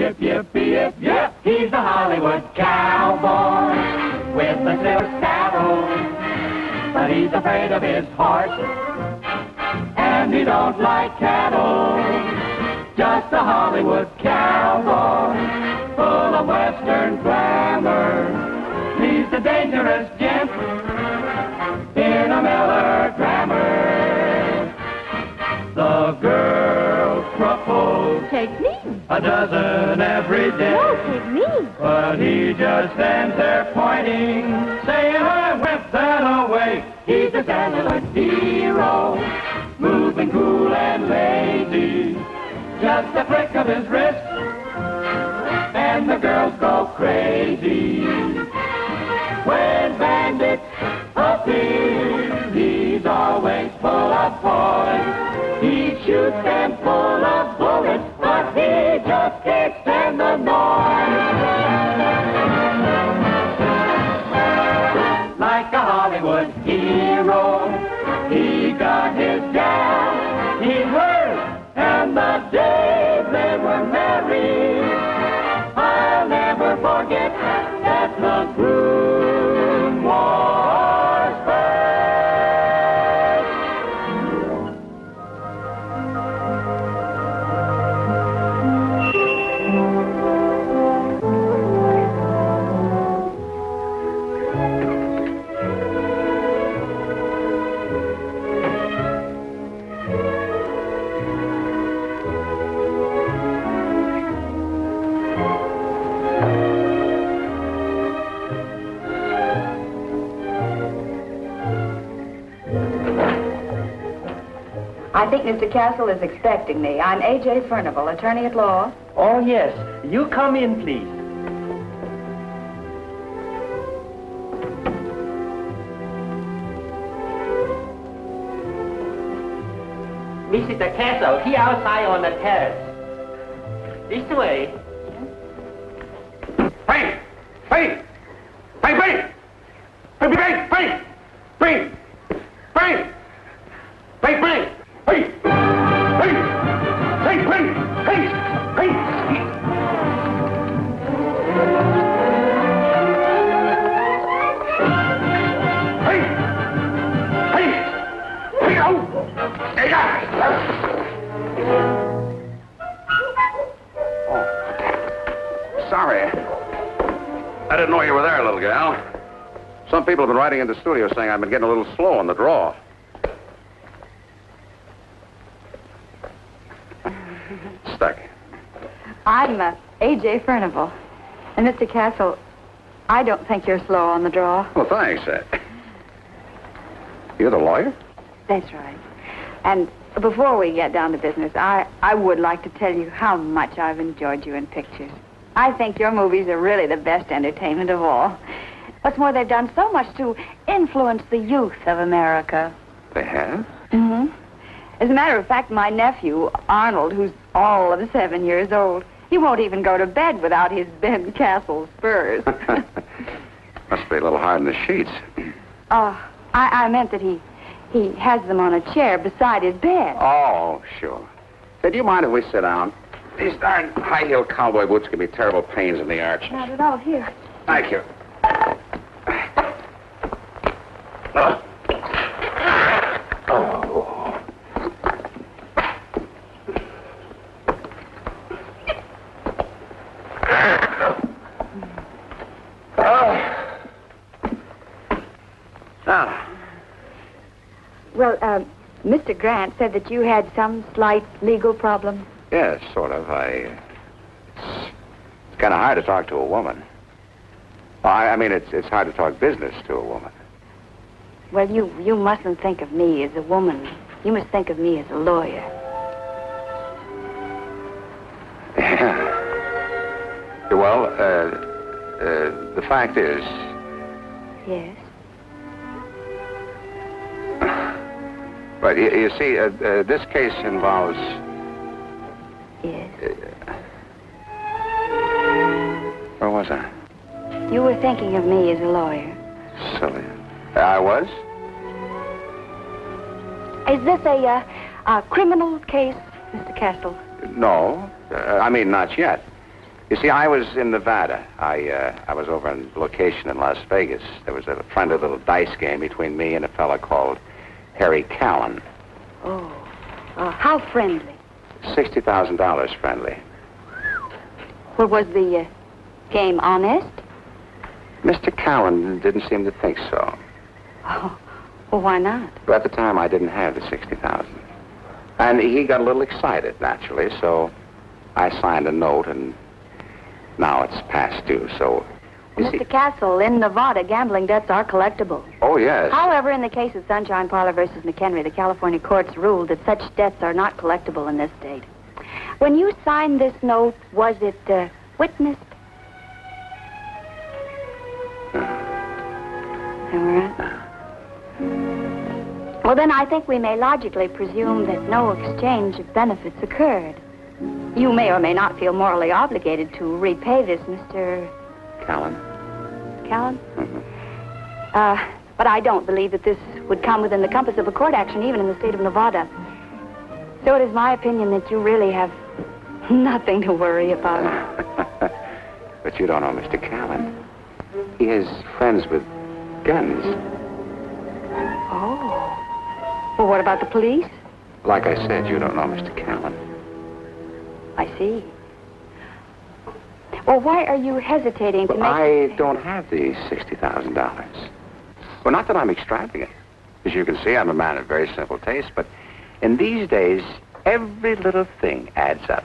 Yip, yippee, yip, yip. He's a Hollywood cowboy with a silver saddle, but he's afraid of his horse, and he don't like cattle. Just a Hollywood cowboy, full of Western glamour. He's a dangerous gent in a melodrama. The girls propose. Take me. A dozen every day. No, take me. But he just stands there pointing, saying, I whip that away. He's a celluloid hero, moving cool and lazy. Just a flick of his wrist, and the girls go crazy. When bandits appear, he's always full of poise. He shoots them full of bullets, but he just can't stand the noise. Like a Hollywood hero, he got his gal, he heard, and the day they were married, I'll never forget that the Groom was first. I think Mr. Castle is expecting me. I'm A.J. Furnival, attorney at law. Oh, yes. You come in, please. Mr. Castle, he outside on the terrace. This way. Hey! Hey! Hey, Hey! Hey! Hey! Hey! Hey! Hey! Hey! Hey! Hey! Hey! Hey! Hey! Hey! Hey! Hey! Hey! Hey! Oh! Hey! Oh. Sorry. I didn't know you were there, little gal. Some people have been writing in the studio saying I've been getting a little slow on the draw. Stuck. I'm A.J. Furnival. And Mr. Castle, I don't think you're slow on the draw. Well, thanks. You're the lawyer? That's right. And before we get down to business, I would like to tell you how much I've enjoyed you in pictures. I think your movies are really the best entertainment of all. What's more, they've done so much to influence the youth of America. They have? Mm-hmm. As a matter of fact, my nephew, Arnold, who's all of 7 years old, he won't even go to bed without his Ben Castle Spurs. Must be a little hard in the sheets. I meant that he has them on a chair beside his bed. Oh, sure. Say, do you mind if we sit down? These darn high-heel cowboy boots give me terrible pains in the arches. Not at all. Here. Thank you. Well, Mr. Grant said that you had some slight legal problem. Yes, sort of. It's kind of hard to talk to a woman. I mean, it's hard to talk business to a woman. Well, you mustn't think of me as a woman. You must think of me as a lawyer. Yeah. Well, the fact is... Yes? But you see, this case involves... Yes? Where was I? You were thinking of me as a lawyer. Silly. I was? Is this a criminal case, Mr. Castle? No. I mean, not yet. You see, I was in Nevada. I was over on location in Las Vegas. There was a friendly little dice game between me and a fella called Harry Callan. Oh, how friendly? $60,000 friendly. Well, was the game honest? Mr. Callan didn't seem to think so. Oh, well, why not? But at the time, I didn't have the $60,000. And he got a little excited, naturally, so I signed a note, and now it's past due, so... Mr. Castle, in Nevada, gambling debts are collectible. Oh, yes. However, in the case of Sunshine Parlor versus McHenry, the California courts ruled that such debts are not collectible in this state. When you signed this note, was it witnessed? All right. Well, then I think we may logically presume that no exchange of benefits occurred. You may or may not feel morally obligated to repay this, Mr. Callan? Callan? Mm-hmm. But I don't believe that this would come within the compass of a court action, even in the state of Nevada. So it is my opinion that you really have nothing to worry about. But you don't know Mr. Callan. He has friends with guns. Oh. Well, what about the police? Like I said, you don't know Mr. Callan. I see. Well, why are you hesitating to Well, make... I don't have the $60,000. Well, not that I'm extravagant. As you can see, I'm a man of very simple taste, but in these days, every little thing adds up.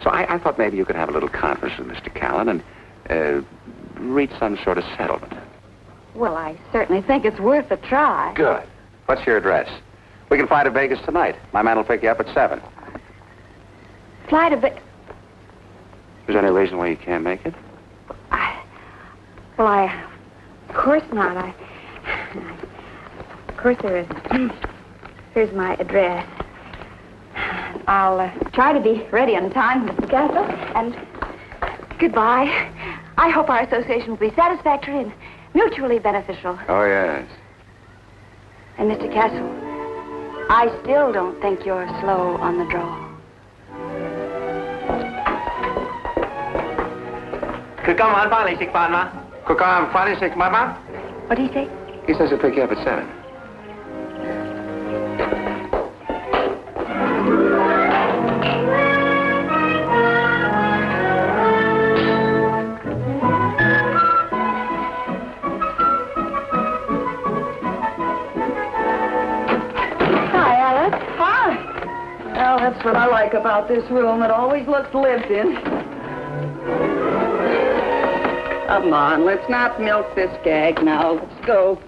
So I thought maybe you could have a little conference with Mr. Callan and reach some sort of settlement. Well, I certainly think it's worth a try. Good. What's your address? We can fly to Vegas tonight. My man will pick you up at 7. Fly to Vegas? Is there any reason why you can't make it? Of course not. Of course there isn't. Here's my address. I'll try to be ready on time, Mr. Castle, and goodbye. I hope our association will be satisfactory and mutually beneficial. Oh, yes. And, Mr. Castle, I still don't think you're slow on the draw. What did he say? He says he'll pick you up at 7. That's what I like about this room. It always looks lived in. Come on, let's not milk this gag now. Let's go.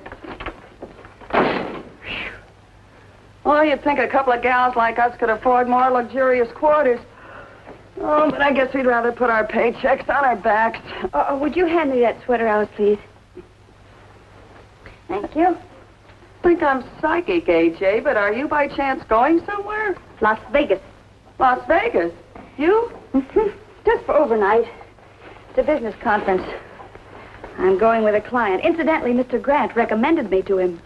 Oh, you'd think a couple of gals like us could afford more luxurious quarters. Oh, but I guess we'd rather put our paychecks on our backs. Would you hand me that sweater, Alice, please? Thank you. I think I'm psychic, AJ, but are you by chance going somewhere? Las Vegas. Las Vegas? You? Mm-hmm. Just for overnight. It's a business conference. I'm going with a client. Incidentally, Mr. Grant recommended me to him.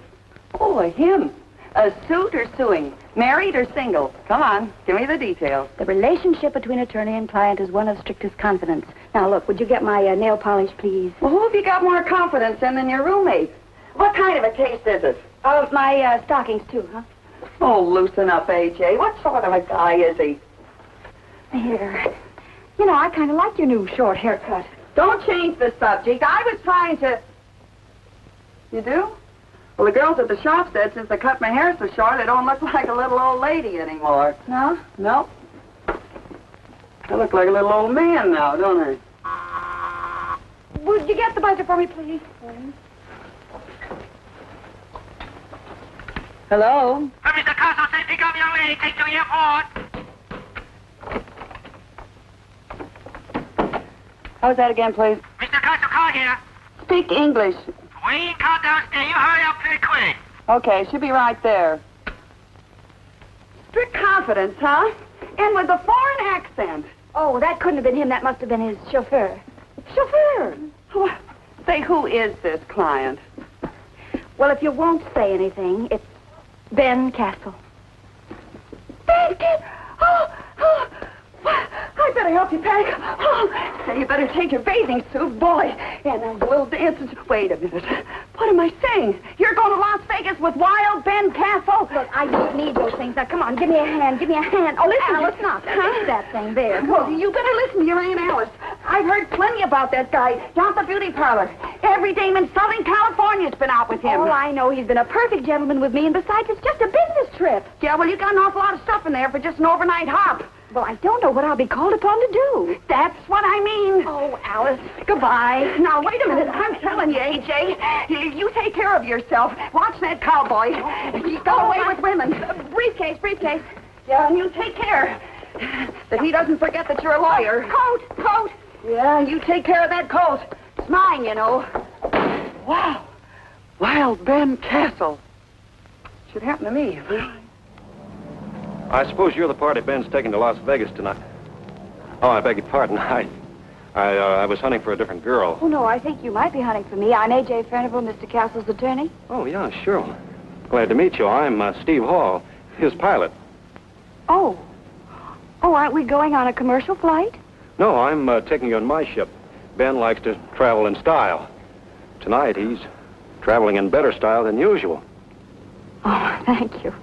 Oh, him? A suit or suing? Married or single? Come on, give me the details. The relationship between attorney and client is one of strictest confidence. Now, look, would you get my nail polish, please? Well, who have you got more confidence in than your roommate? What kind of a case is it? Oh, my stockings, too, huh? Oh, loosen up, AJ. What sort of a guy is he? Here. You know, I kind of like your new short haircut. Don't change the subject. I was trying to... You do? Well, the girls at the shop said since I cut my hair so short, I don't look like a little old lady anymore. No? No. I look like a little old man now, don't I? Would you get the buzzer for me, please? Hello? Mr. Carson said pick up your lady, take to the airport. How was that again, please? Mr. Carson, call here. Speak English. We ain't called downstairs. You hurry up pretty quick. Okay, she'll be right there. Strict confidence, huh? And with a foreign accent. Oh, that couldn't have been him. That must have been his chauffeur. Chauffeur? Well, say, who is this client? Well, if you won't say anything, it's Ben Castle. Ben Castle? Oh, I bet better help you pack. Oh, say, you better take your bathing suit, boy. And we'll dance. Wait a minute. What am I saying? You're going to Las Vegas with Wild Ben Castle? Look, I don't need those things. Now, come on, give me a hand. Give me a hand. Oh, listen, Alice, not that thing there. Well, you better listen to your Aunt Alice. I've heard plenty about that guy down at the beauty parlor. Every dame in Southern California's been out with him. Oh, I know. He's been a perfect gentleman with me, and besides, it's just a business trip. Yeah, well, you got an awful lot of stuff in there for just an overnight hop. Well, I don't know what I'll be called upon to do. That's what I mean. Oh, Alice. Goodbye. Now, wait a minute. I'm telling you, A.J., you take care of yourself. Watch that cowboy. He's got away with women. Briefcase. Yeah, and you take care that he doesn't forget that you're a lawyer. Coat. Yeah, you take care of that coat. It's mine, you know. Wow. Wild Ben Castle. Should happen to me. I suppose you're the party Ben's taking to Las Vegas tonight. Oh, I beg your pardon. I was hunting for a different girl. Oh, no, I think you might be hunting for me. I'm A.J. Furnival, Mr. Castle's attorney. Oh, yeah, sure. Glad to meet you. I'm Steve Hall, his pilot. Oh, aren't we going on a commercial flight? No, I'm taking you on my ship. Ben likes to travel in style. Tonight, he's traveling in better style than usual. Oh, thank you.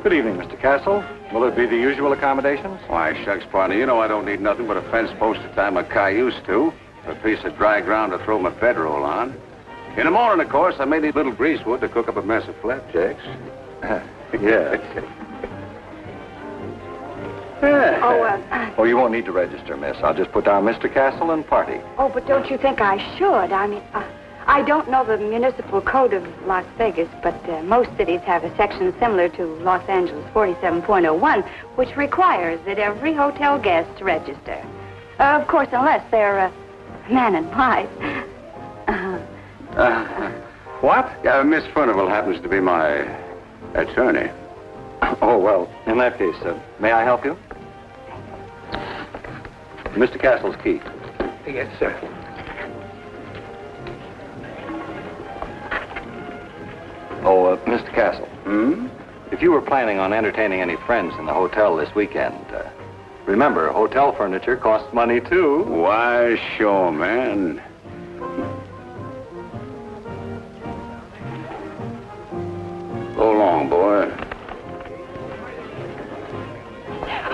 Good evening, Mr. Castle. Will it be the usual accommodations? Why, shucks, partner, you know I don't need nothing but a fence post to tie my cayuse to, a piece of dry ground to throw my bedroll on. In the morning, of course, I may need a little greasewood to cook up a mess of flapjacks. Yes. Oh, you won't need to register, miss. I'll just put down Mr. Castle and party. Oh, but don't you think I should? I mean, I don't know the municipal code of Las Vegas, but most cities have a section similar to Los Angeles 47.01, which requires that every hotel guest register. Of course, unless they're man and wife. What? Miss Furnival happens to be my attorney. Oh, well, in that case, may I help you? Mr. Castle's key. Yes, sir. Oh, Mr. Castle. If you were planning on entertaining any friends in the hotel this weekend, remember, hotel furniture costs money, too. Why, sure, man. Go along, boy.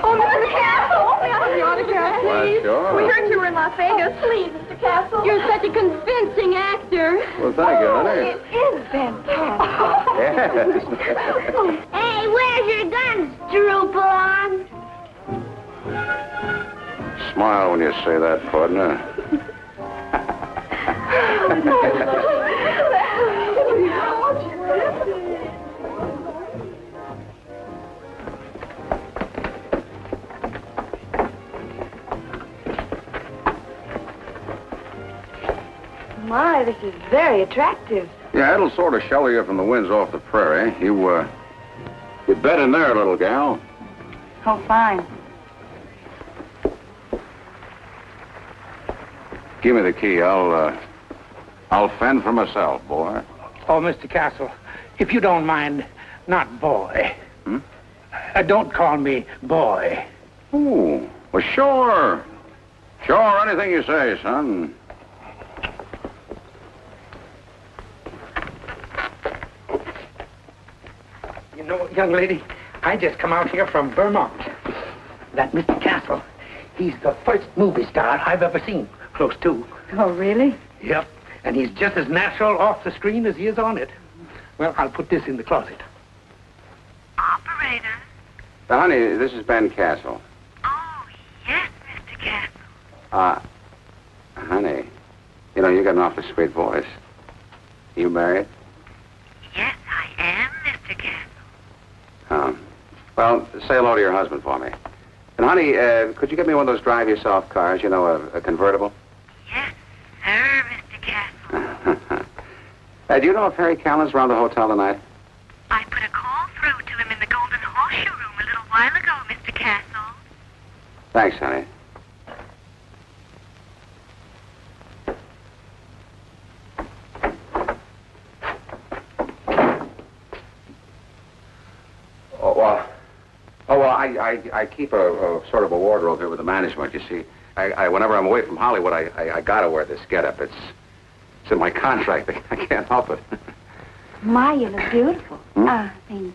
Oh, Mr. Castle! Oh, may I have your autograph, please? Why, sure. We heard you were in Las Vegas. Please, Mr. Castle. You're such a convincing actor. Well, thank you, honey. It is fantastic. Yes. Hey, where's your guns, Droopalon? Smile when you say that, partner. My, this is very attractive. Yeah, it'll sort of shelter you from the winds off the prairie. You bed in there, little gal. Oh, fine. Give me the key. I'll fend for myself, boy. Oh, Mr. Castle, if you don't mind, not boy. Don't call me boy. Ooh, well, sure. Sure, anything you say, son. You know, young lady, I just come out here from Vermont. That Mr. Castle, he's the first movie star I've ever seen. Close to. Oh, really? Yep. And he's just as natural off the screen as he is on it. Well, I'll put this in the closet. Operator. Honey, this is Ben Castle. Oh, yes, Mr. Castle. Honey, you know, you got an awfully sweet voice. You married? Yes, I am, Mr. Castle. Well, say hello to your husband for me. And, honey, could you get me one of those drive-yourself cars, you know, a convertible? Yes, sir, Mr. Castle. Do you know if Harry Callan's around the hotel tonight? I put a call through to him in the Golden Horseshoe Room a little while ago, Mr. Castle. Thanks, honey. I keep a sort of a wardrobe here with the management. You see, whenever I'm away from Hollywood, I gotta wear this getup. It's in my contract. I can't help it. My, you look beautiful. Lovely.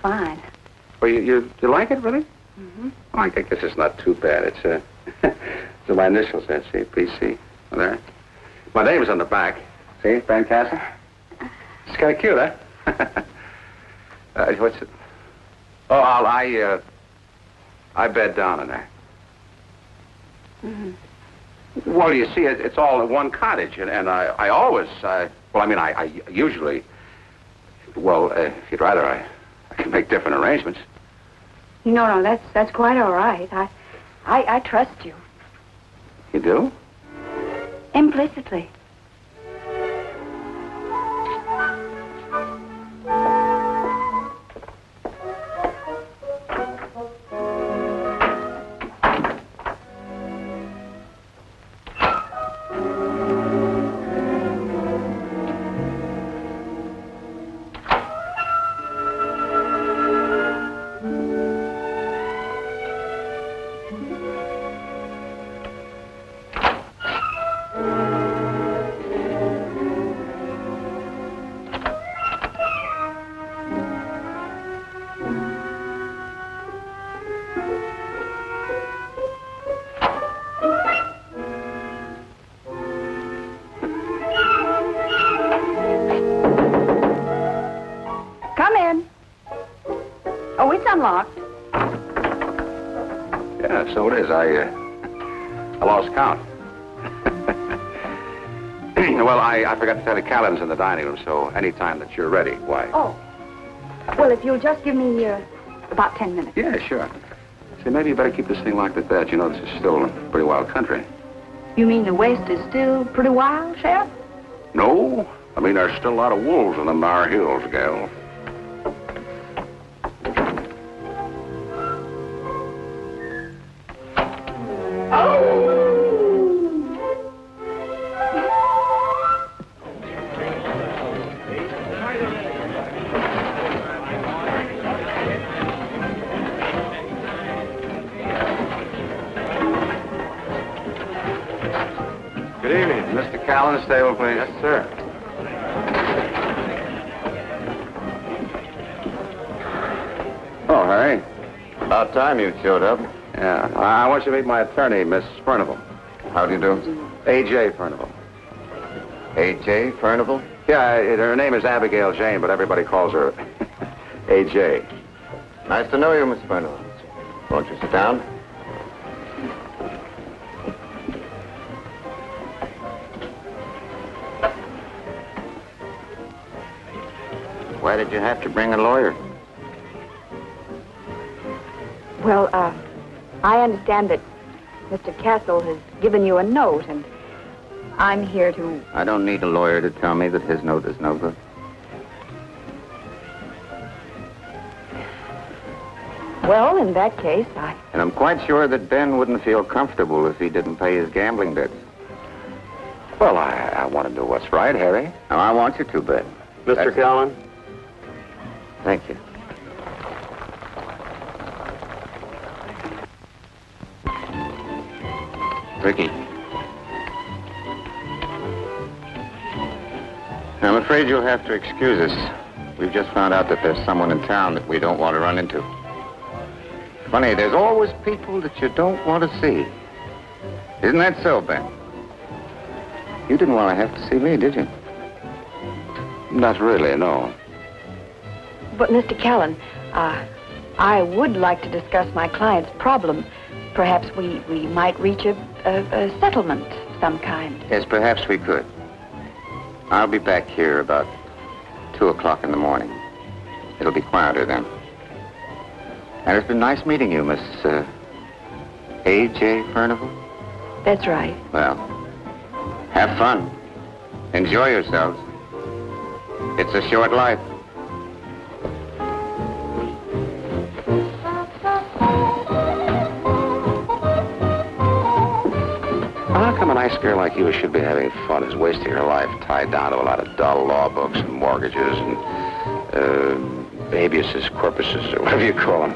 Fine. Well, you like it, really? Mm-hmm. Oh, I guess it's not too bad. It's it's my initials there. See, PC. There. My name's on the back. See, Van Castle. It's kind of cute, huh? What's it? Oh, I bed down in there. Mm-hmm. Well, you see, it's all in one cottage, and I always, I usually, well, if you'd rather, I can make different arrangements. No, that's quite all right. I trust you. You do? Implicitly. Unlocked. Yeah, so it is. I lost count. Well, I forgot to tell you, Callan's in the dining room, so anytime that you're ready, why? Oh. Well, if you'll just give me about 10 minutes. Yeah, sure. Say, maybe you better keep this thing locked at that. You know, this is still a pretty wild country. You mean the West is still pretty wild, Sheriff? No. I mean, there's still a lot of wolves in them our hills, gal. Stay with me. Yes, sir. Oh, Harry. About time you showed up. Yeah. I want you to meet my attorney, Miss Furnival. How do you do? A.J. Furnival. A.J. Furnival? Yeah, her name is Abigail Jane, but everybody calls her A.J. Nice to know you, Miss Furnival. Won't you sit down? Why did you have to bring a lawyer? Well, I understand that Mr. Castle has given you a note, and I'm here to... I don't need a lawyer to tell me that his note is no good. Well, in that case, And I'm quite sure that Ben wouldn't feel comfortable if he didn't pay his gambling debts. Well, I want to do what's right, Harry. Now, I want you to, Ben. Mr. Callan? Thank you. Ricky. I'm afraid you'll have to excuse us. We've just found out that there's someone in town that we don't want to run into. Funny, there's always people that you don't want to see. Isn't that so, Ben? You didn't want to have to see me, did you? Not really, no. But, Mr. Callan, I would like to discuss my client's problem. Perhaps we might reach a settlement of some kind. Yes, perhaps we could. I'll be back here about 2 o'clock in the morning. It'll be quieter then. And it's been nice meeting you, Miss A.J. Furnival. That's right. Well, have fun. Enjoy yourselves. It's a short life. How come a nice girl like you should be having fun is wasting her life tied down to a lot of dull law books and mortgages and habeas corpuses, or whatever you call them?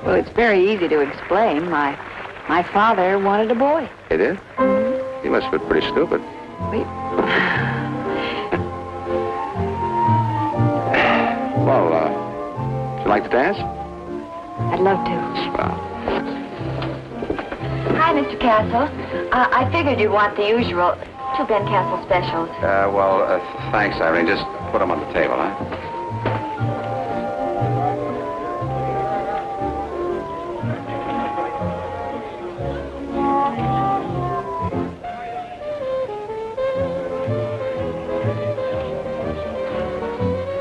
Well, it's very easy to explain. My father wanted a boy. He did? He must have been pretty stupid. Wait. Well, would you like to dance? I'd love to. Well, Hi, Mr. Castle. I figured you'd want the usual 2 Ben Castle specials. thanks, Irene. Just put them on the table, huh?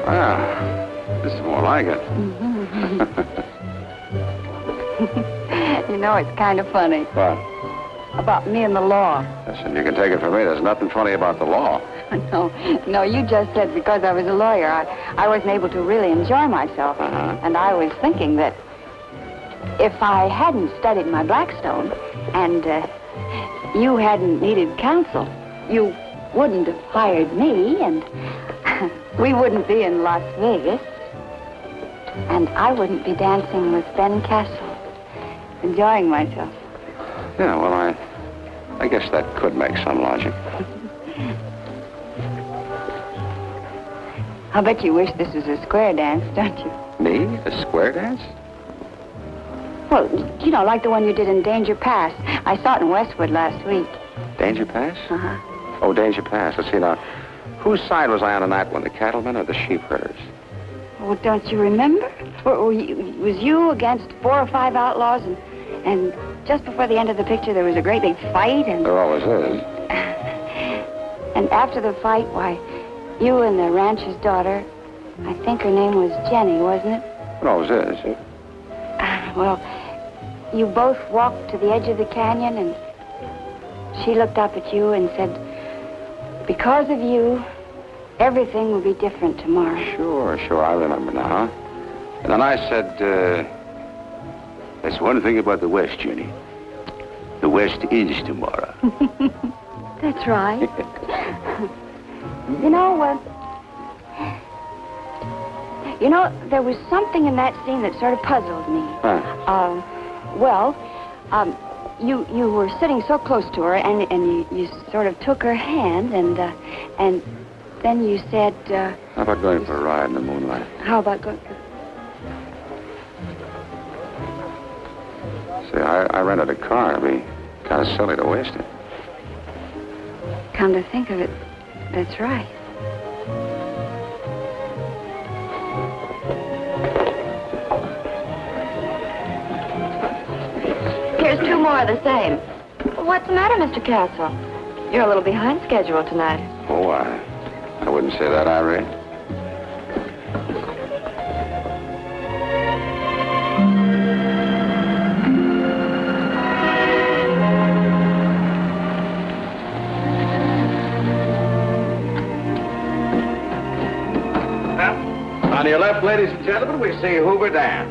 Well, this is more like it. You know, it's kind of funny. What? About me and the law. Listen, you can take it from me. There's nothing funny about the law. No, you just said because I was a lawyer, I wasn't able to really enjoy myself. Uh-huh. And I was thinking that if I hadn't studied my Blackstone and you hadn't needed counsel, you wouldn't have hired me and we wouldn't be in Las Vegas. And I wouldn't be dancing with Ben Castle, enjoying myself. Yeah, well, I guess that could make some logic. I'll bet you wish this was a square dance, don't you? Me? A square dance? Well, you know, like the one you did in Danger Pass. I saw it in Westwood last week. Danger Pass? Uh-huh. Oh, Danger Pass. Let's see now. Whose side was I on that one, the cattlemen or the sheep herders? Oh, don't you remember? Was you against 4 or 5 outlaws and just before the end of the picture there was a great big fight and... There always is. And after the fight, why, you and the rancher's daughter, I think her name was Jenny, wasn't it? It always is. Well, you both walked to the edge of the canyon and she looked up at you and said, because of you, everything will be different tomorrow. Sure, I remember now. And then I said, that's one thing about the West, Jenny. The West is tomorrow. That's right. You know, there was something in that scene that sort of puzzled me. Huh. You were sitting so close to her, and you sort of took her hand, and then you said... How about going for a ride in the moonlight? How about going... See, I rented a car. It'd be kind of silly to waste it. Come to think of it, that's right. Here's 2 more of the same. What's the matter, Mr. Castle? You're a little behind schedule tonight. Oh, I wouldn't say that, Irene. On your left, ladies and gentlemen, we see Hoover Dam,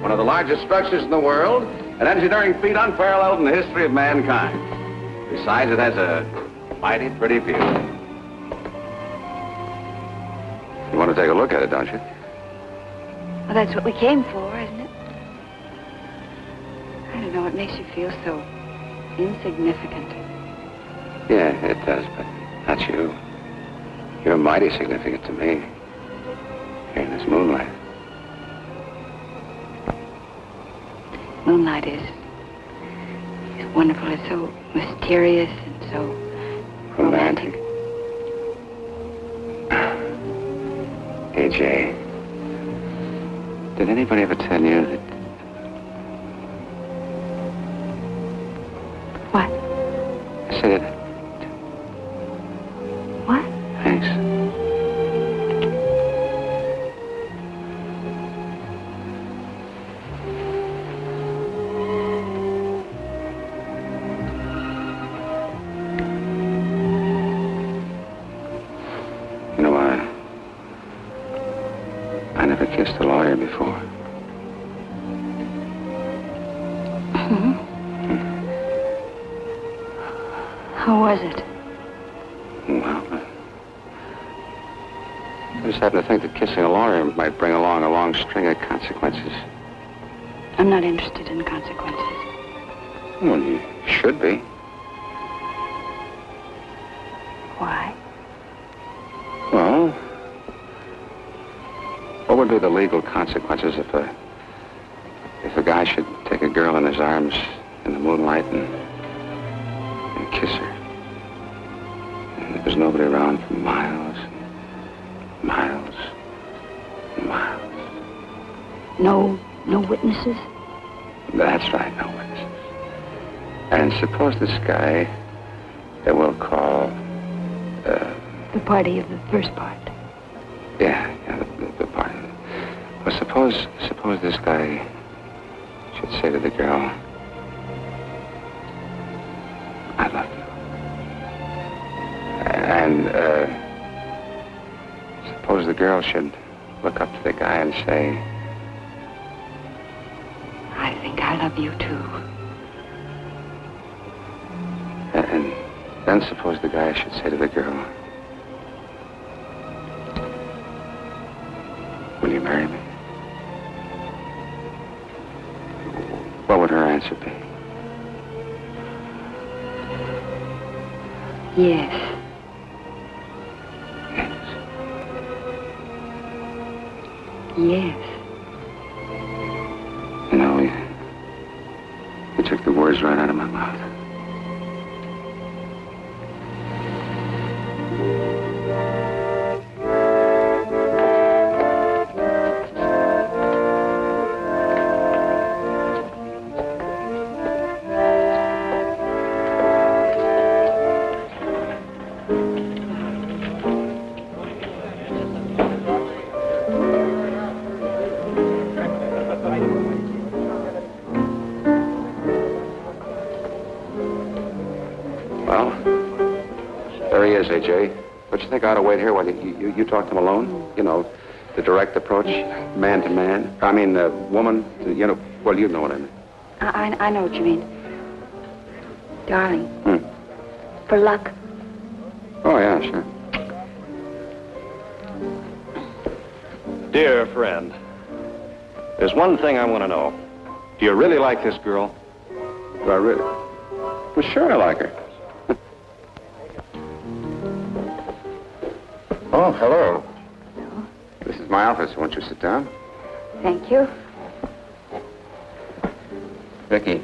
one of the largest structures in the world, an engineering feat unparalleled in the history of mankind. Besides, it has a mighty pretty view. You want to take a look at it, don't you? Well, that's what we came for, isn't it? I don't know, it makes you feel so insignificant. Yeah, it does, but not you. You're mighty significant to me. Here in this moonlight. Moonlight is wonderful. It's so mysterious and so romantic. A.J., did anybody ever tell you that... What? I said it. What? Thanks. never kissed a lawyer before. How was it? Well, I just happen to think that kissing a lawyer might bring along a long string of consequences. I'm not interested in consequences. Well, you should be. Why? Well, what would be the legal consequences if a guy should take a girl in his arms in the moonlight and kiss her? And there's nobody around for miles and miles and miles. No witnesses? That's right, no witnesses. And suppose this guy that we'll call... the party of the first part. Yeah, the party. Well, suppose this guy should say to the girl, I love you. And, suppose the girl should look up to the guy and say, I think I love you too. And then suppose the guy should say to the girl, will you marry me? What would her answer be? Yes. Yes. You know, you took the words right out of my mouth. Jay, don't you think I ought to wait here while you talk to him alone? You know, the direct approach, man to man. I mean, woman, you know, well, you know what I mean. I know what you mean. Darling. For luck. Oh, yeah, sure. Dear friend, there's one thing I want to know. Do you really like this girl? Do I really? Well, sure I like her. Oh, hello. Hello. This is my office. Won't you sit down? Thank you. Vicky.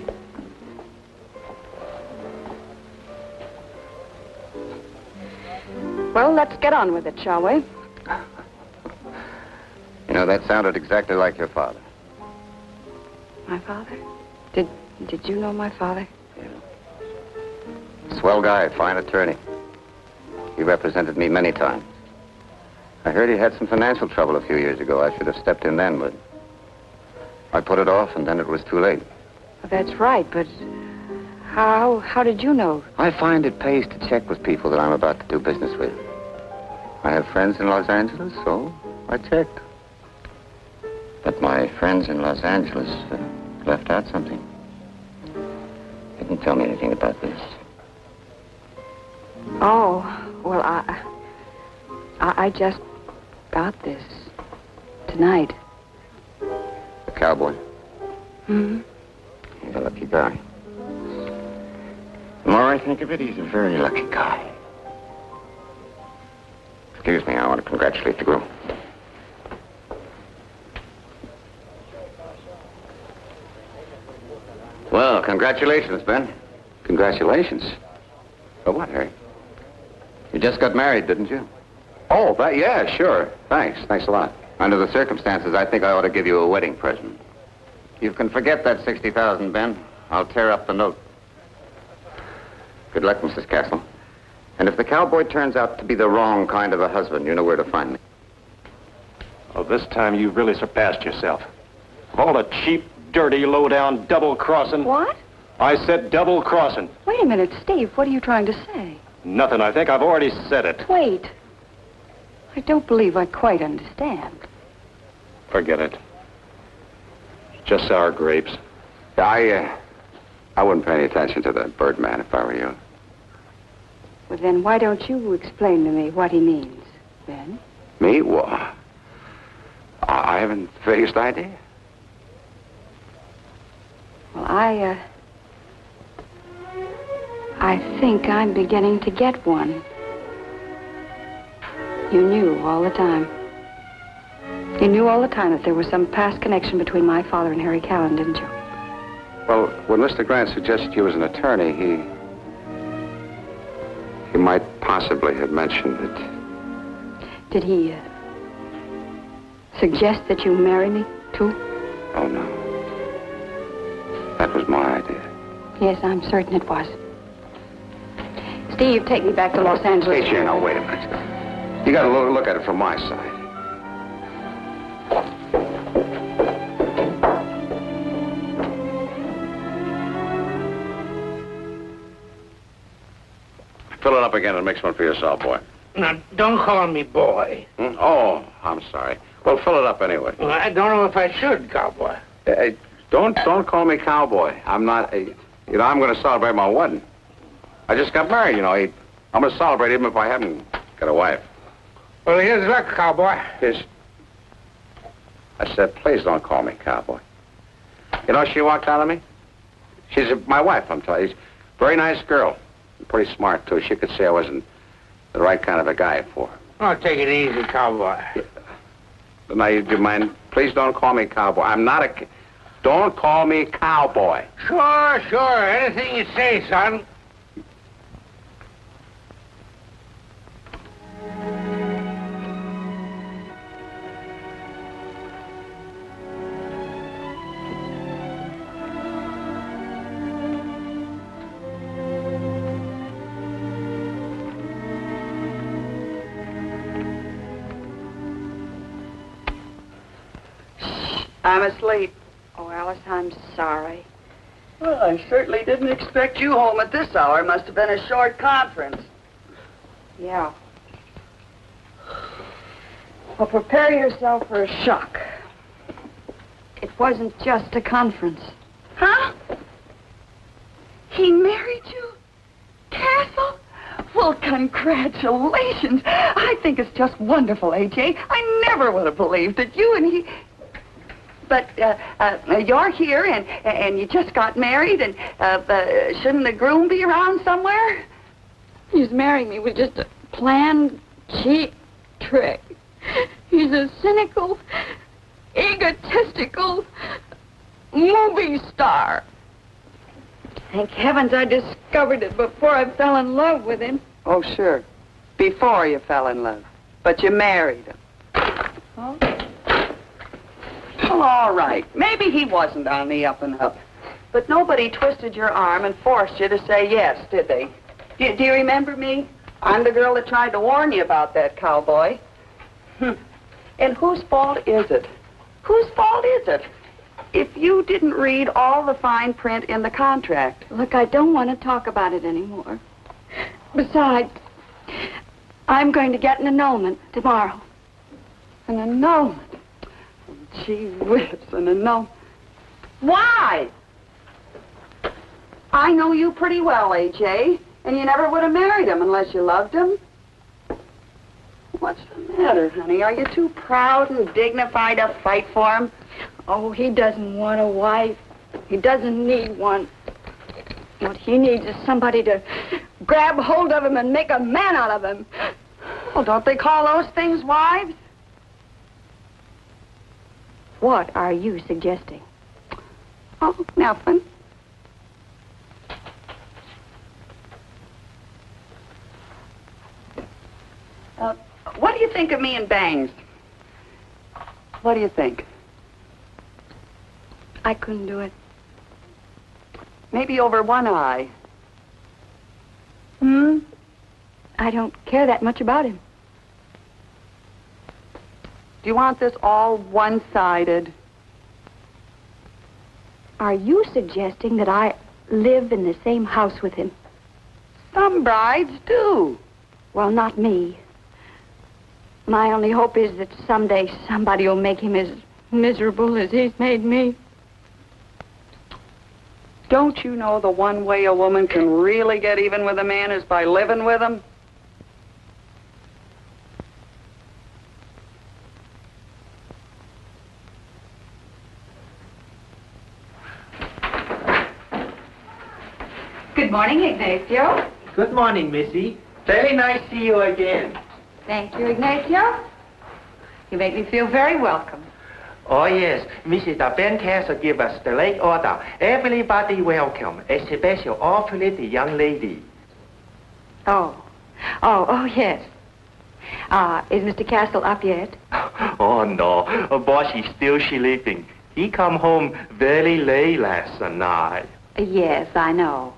Well, let's get on with it, shall we? You know, that sounded exactly like your father. My father? Did you know my father? Yeah. Swell guy, fine attorney. He represented me many times. I heard he had some financial trouble a few years ago. I should have stepped in then, but I put it off, and then it was too late. Well, that's right, but how did you know? I find it pays to check with people that I'm about to do business with. I have friends in Los Angeles, so I checked. But my friends in Los Angeles left out something. They didn't tell me anything about this. Oh, well, I just got this tonight. The cowboy? Mm-hmm. He's a lucky guy. The more I think of it, he's a very lucky guy. Excuse me, I want to congratulate the groom. Well, congratulations, Ben. Congratulations? For what, Harry? You just got married, didn't you? Oh, that, yeah, sure. Thanks a lot. Under the circumstances, I think I ought to give you a wedding present. You can forget that $60,000, Ben. I'll tear up the note. Good luck, Mrs. Castle. And if the cowboy turns out to be the wrong kind of a husband, you know where to find me. Oh, this time you've really surpassed yourself. All the cheap, dirty, low-down double-crossing. What? I said double-crossing. Wait a minute, Steve. What are you trying to say? Nothing. I think I've already said it. Wait. I don't believe I quite understand. Forget it. Just sour grapes. I wouldn't pay any attention to that Burt man if I were you. Well, then why don't you explain to me what he means, Ben? Me? Well, I haven't the vaguest idea. Well, I think I'm beginning to get one. You knew all the time. You knew all the time that there was some past connection between my father and Harry Callan, didn't you? Well, when Mr. Grant suggested you as an attorney, he might possibly have mentioned it. Did he suggest that you marry me, too? Oh, no. That was my idea. Yes, I'm certain it was. Steve, take me back to Los Angeles. Hey, Jane, now, wait a minute. You got to look at it from my side. Fill it up again and mix one for yourself, boy. Now, don't call me boy. Oh, I'm sorry. Well, fill it up anyway. Well, I don't know if I should, cowboy. Don't call me cowboy. I'm not a... You know, I'm going to celebrate my wedding. I just got married, you know. I'm going to celebrate even if I haven't got a wife. Well, here's luck, cowboy. Here's... I said, please don't call me cowboy. You know, she walked out on me. She's my wife, I'm telling you. Very nice girl. Pretty smart, too. She could say I wasn't the right kind of a guy for her. Oh, take it easy, cowboy. Yeah. Now, do you mind? Please don't call me cowboy. I'm not a... Don't call me cowboy. Sure. Anything you say, son. I'm asleep. Oh, Alice, I'm sorry. Well, I certainly didn't expect you home at this hour. Must have been a short conference. Yeah. Well, prepare yourself for a shock. It wasn't just a conference. Huh? He married you? Castle? Well, congratulations. I think it's just wonderful, A.J. I never would have believed that you and he... But you're here, and you just got married, and shouldn't the groom be around somewhere? He's marrying me with just a planned, cheap trick. He's a cynical, egotistical movie star. Thank heavens I discovered it before I fell in love with him. Oh, sure. Before you fell in love. But you married him. Oh? Well, all right. Maybe he wasn't on the up and up. But nobody twisted your arm and forced you to say yes, did they? Do you remember me? I'm the girl that tried to warn you about that cowboy. And whose fault is it? Whose fault is it? If you didn't read all the fine print in the contract. Look, I don't want to talk about it anymore. Besides, I'm going to get an annulment tomorrow. An annulment? Gee whiz, an annulment. Why? I know you pretty well, A.J., and you never would have married him unless you loved him. What's the matter, honey? Are you too proud and dignified to fight for him? Oh, he doesn't want a wife. He doesn't need one. What he needs is somebody to grab hold of him and make a man out of him. Well, don't they call those things wives? What are you suggesting? Oh, nothing. What do you think of me and Bangs? What do you think? I couldn't do it. Maybe over one eye. I don't care that much about him. Do you want this all one-sided? Are you suggesting that I live in the same house with him? Some brides do. Well, not me. My only hope is that someday somebody will make him as miserable as he's made me. Don't you know the one way a woman can really get even with a man is by living with him? Good morning, Ignacio. Good morning, Missy. Very nice to see you again. Thank you, Ignacio. You make me feel very welcome. Oh, yes. Mrs. Ben Castle gave us the late order. Everybody welcome, especially awfully the young lady. Oh, yes. Is Mr. Castle up yet? Oh, no. Boss is still sleeping. He come home very late last night. Yes, I know.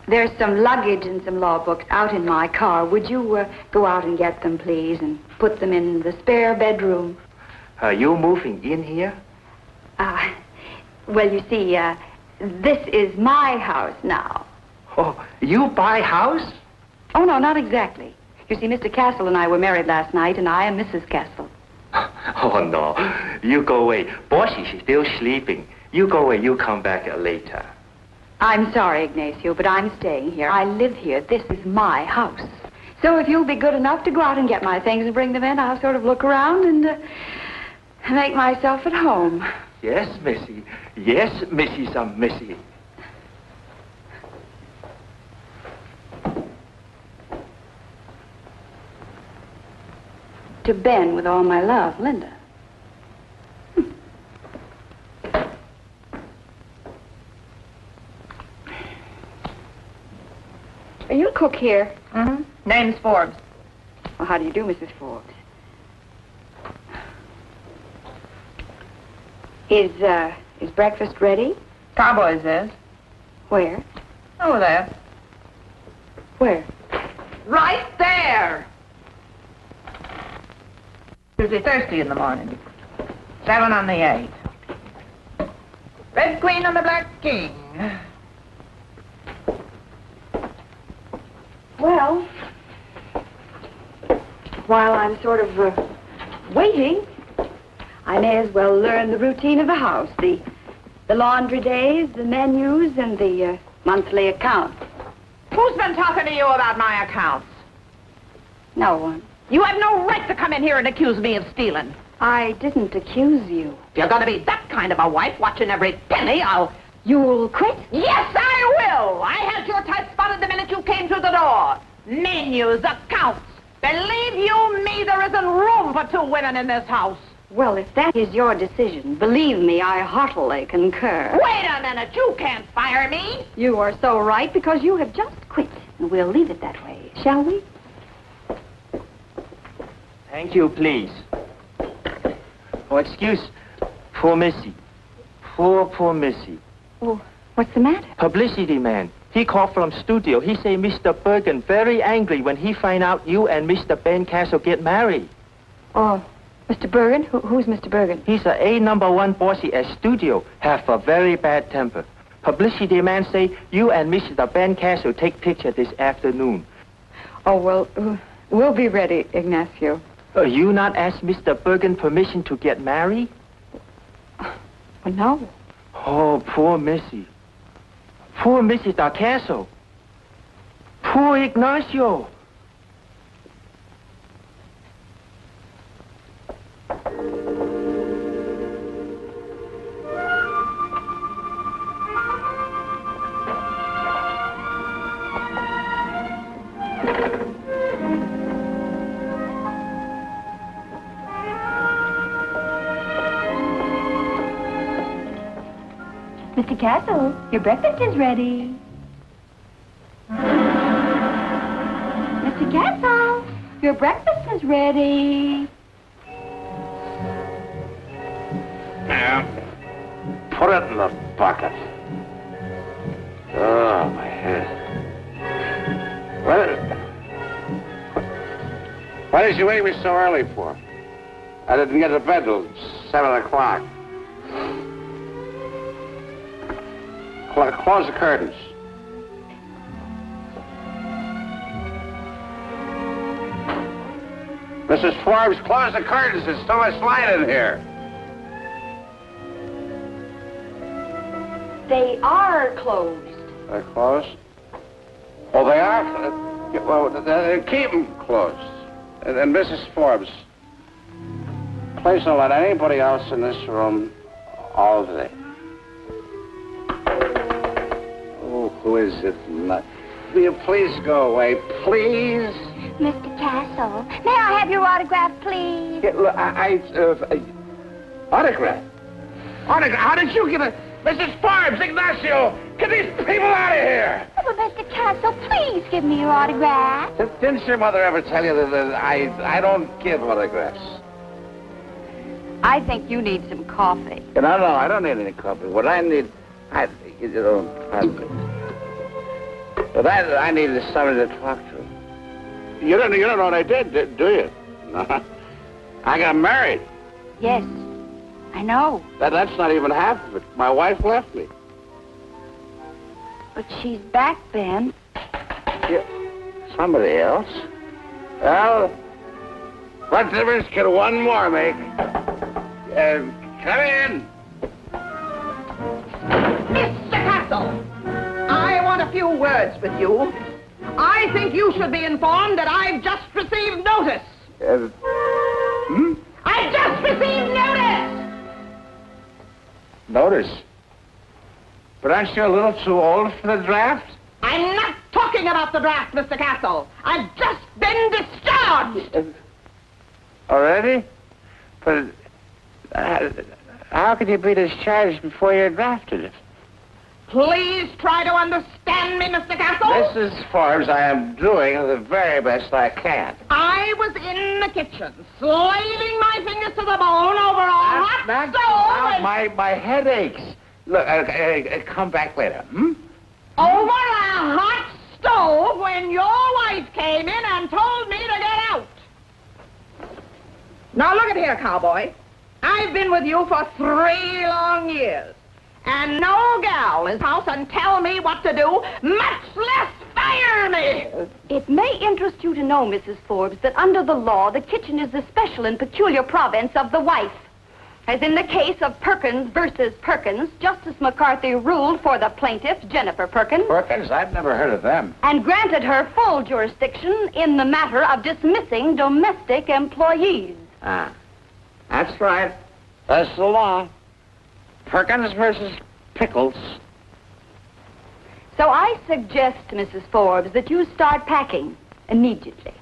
There's some luggage and some law books out in my car. Would you go out and get them, please, and put them in the spare bedroom? Are you moving in here? Well, you see, this is my house now. Oh, you buy house? Oh, no, not exactly. You see, Mr. Castle and I were married last night, and I am Mrs. Castle. Oh, no. You go away. Boss is still sleeping. You go away. You come back later. I'm sorry, Ignacio, but I'm staying here. I live here. This is my house. So if you'll be good enough to go out and get my things and bring them in, I'll sort of look around and make myself at home. Yes, Missy. Yes, Mrs. Missy. To Ben with all my love, Linda. Are you a cook here? Mm-hmm. Name's Forbes. Well, how do you do, Mrs. Forbes? Is breakfast ready? Cowboys is. Where? Over there. Where? Right there! Usually thirsty in the morning. 7 on the 8. Red Queen on the Black King. Well, while I'm sort of waiting, I may as well learn the routine of the house, the laundry days, the menus, and the monthly accounts. Who's been talking to you about my accounts? No one. You have no right to come in here and accuse me of stealing. I didn't accuse you. If you're going to be that kind of a wife, watching every penny, You'll quit? Yes, I will! I had your type spotted the minute you came through the door. Menus, accounts. Believe you me, there isn't room for 2 women in this house. Well, if that is your decision, believe me, I heartily concur. Wait a minute, you can't fire me. You are so right, because you have just quit. And we'll leave it that way, shall we? Thank you, please. Oh, excuse. Poor Missy. Poor Missy. Oh, what's the matter? Publicity man. He called from studio. He say Mr. Bergen very angry when he find out you and Mr. Ben Castle get married. Oh, Mr. Bergen? Who's Mr. Bergen? He's a #1 bossy at studio. Have a very bad temper. Publicity man say you and Mr. Ben Castle take picture this afternoon. Oh, well, we'll be ready, Ignacio. You not ask Mr. Bergen permission to get married? Well, no. Oh, poor Missy. Poor Mrs. Castle. Poor Ignacio. Mr. Castle, your breakfast is ready. Mr. Castle, your breakfast is ready. Yeah. Put it in the bucket. Oh, my head. Why did you wake me so early for? I didn't get to bed till 7 o'clock. Close the curtains. Mrs. Forbes, close the curtains. There's so much light in here. They are closed. They're closed? Oh, they are? Well, keep them closed. And Mrs. Forbes, please don't let anybody else in this room all day. Oh, who is it? Will you please go away, please? Mr. Castle, may I have your autograph, please? Yeah, look, autograph? Autograph? How did you get a... Mrs. Forbes, Ignacio, get these people out of here! Oh, but Mr. Castle, please give me your autograph. Didn't your mother ever tell you that I don't give autographs? I think you need some coffee. No, I don't need any coffee. What I need... I need is somebody to talk to. You don't know what I did, do you? No. I got married. Yes, I know. That's not even half of it. My wife left me. But she's back, Ben. Yeah. Somebody else? Well, what difference can one more make? Come in. Mr. Castle, I want a few words with you. I think you should be informed that I've just received notice. I've just received notice! Notice? But aren't you a little too old for the draft? I'm not talking about the draft, Mr. Castle. I've just been discharged. Already? But how can you be discharged before you're drafted? Please try to understand me, Mr. Castle. Mrs. Forbes, I am doing the very best I can. I was in the kitchen, slaving my fingers to the bone over a hot stove. My head aches. Look, come back later, Over a hot stove when your wife came in and told me to get out. Now, look at here, cowboy. I've been with you for 3 long years. And no gal is house and tell me what to do, much less fire me! It may interest you to know, Mrs. Forbes, that under the law, the kitchen is the special and peculiar province of the wife. As in the case of Perkins versus Perkins, Justice McCarthy ruled for the plaintiff, Jennifer Perkins. Perkins? I've never heard of them. And granted her full jurisdiction in the matter of dismissing domestic employees. Ah, that's right. That's the law. Perkins versus Pickles. So I suggest, Mrs. Forbes, that you start packing immediately.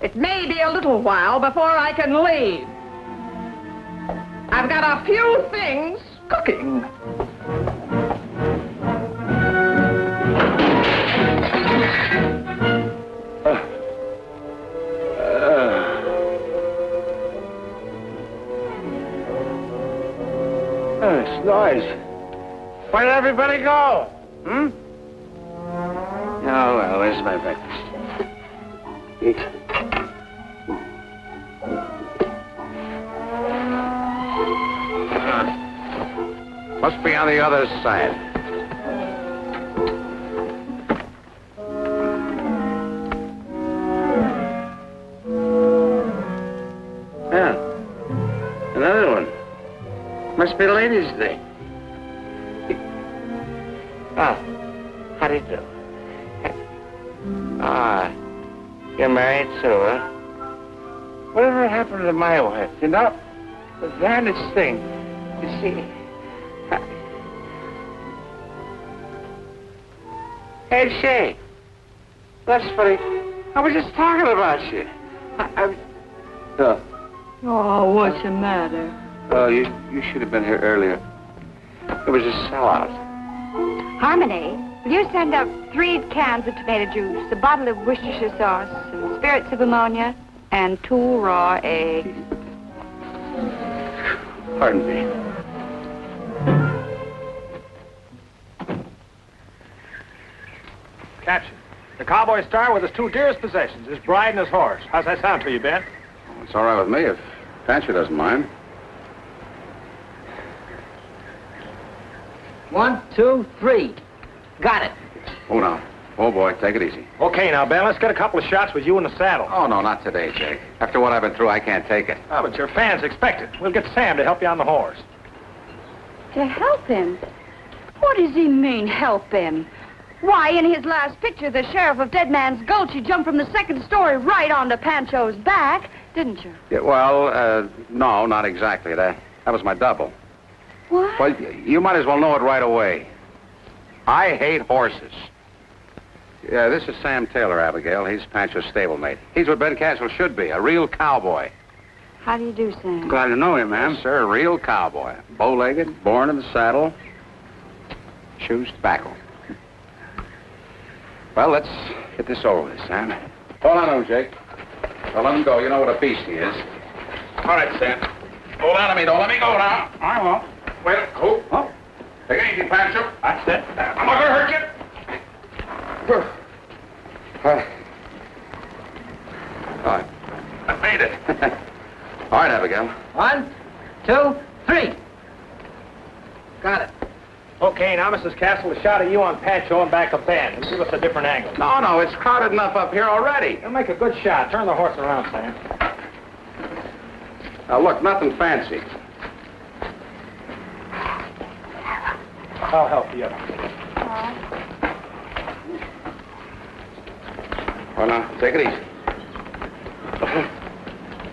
It may be a little while before I can leave. I've got a few things cooking. It's noise. Where did everybody go? Oh, well, there's my breakfast. Eat. Must be on the other side. Yeah. Another one. Must be Ladies' Day. Ah, how do you do? Ah, you're married too, huh? Whatever happened to my wife? You know, the darndest thing. You see... Hey, Shay. That's funny. I was just talking about you. Oh, what's the matter? Oh, you should have been here earlier. It was a sellout. Harmony, will you send up 3 cans of tomato juice, a bottle of Worcestershire sauce, some spirits of ammonia, and 2 raw eggs? Pardon me. Caption. The cowboy star with his 2 dearest possessions, his bride and his horse. How's that sound to you, Ben? It's all right with me if Fancher doesn't mind. 1, 2, 3. Got it. Oh, no. Oh, boy, take it easy. Okay, now, Ben, let's get a couple of shots with you in the saddle. Oh, no, not today, Jake. After what I've been through, I can't take it. Oh, but your fans expect it. We'll get Sam to help you on the horse. To help him? What does he mean, help him? Why, in his last picture, the sheriff of Dead Man's Gulch, you jumped from the second story right onto Pancho's back, didn't you? Yeah, well, no, not exactly. That was my double. What? Well, you might as well know it right away. I hate horses. Yeah, this is Sam Taylor, Abigail. He's Pancho's stablemate. He's what Ben Castle should be, a real cowboy. How do you do, Sam? Glad to know you, ma'am. Yes, sir, a real cowboy. Bow-legged, born in the saddle, chews tobacco. Well, let's get this over with, Sam. Hold on to him, Jake. Don't let him go. You know what a beast he is. All right, Sam. Hold on to me. Don't let me go now. I won't. Wait. Oh. Take it easy, Pancho. That's it. I'm not going to hurt you. All right. I made it. All right, Abigail. 1, 2, 3. Got it. Okay, now, Mrs. Castle, a shot of you on Pancho and back of Ben. Give us a different angle. No, it's crowded enough up here already. You'll make a good shot. Turn the horse around, Sam. Now, look, nothing fancy. I'll help you. Well, now, take it easy.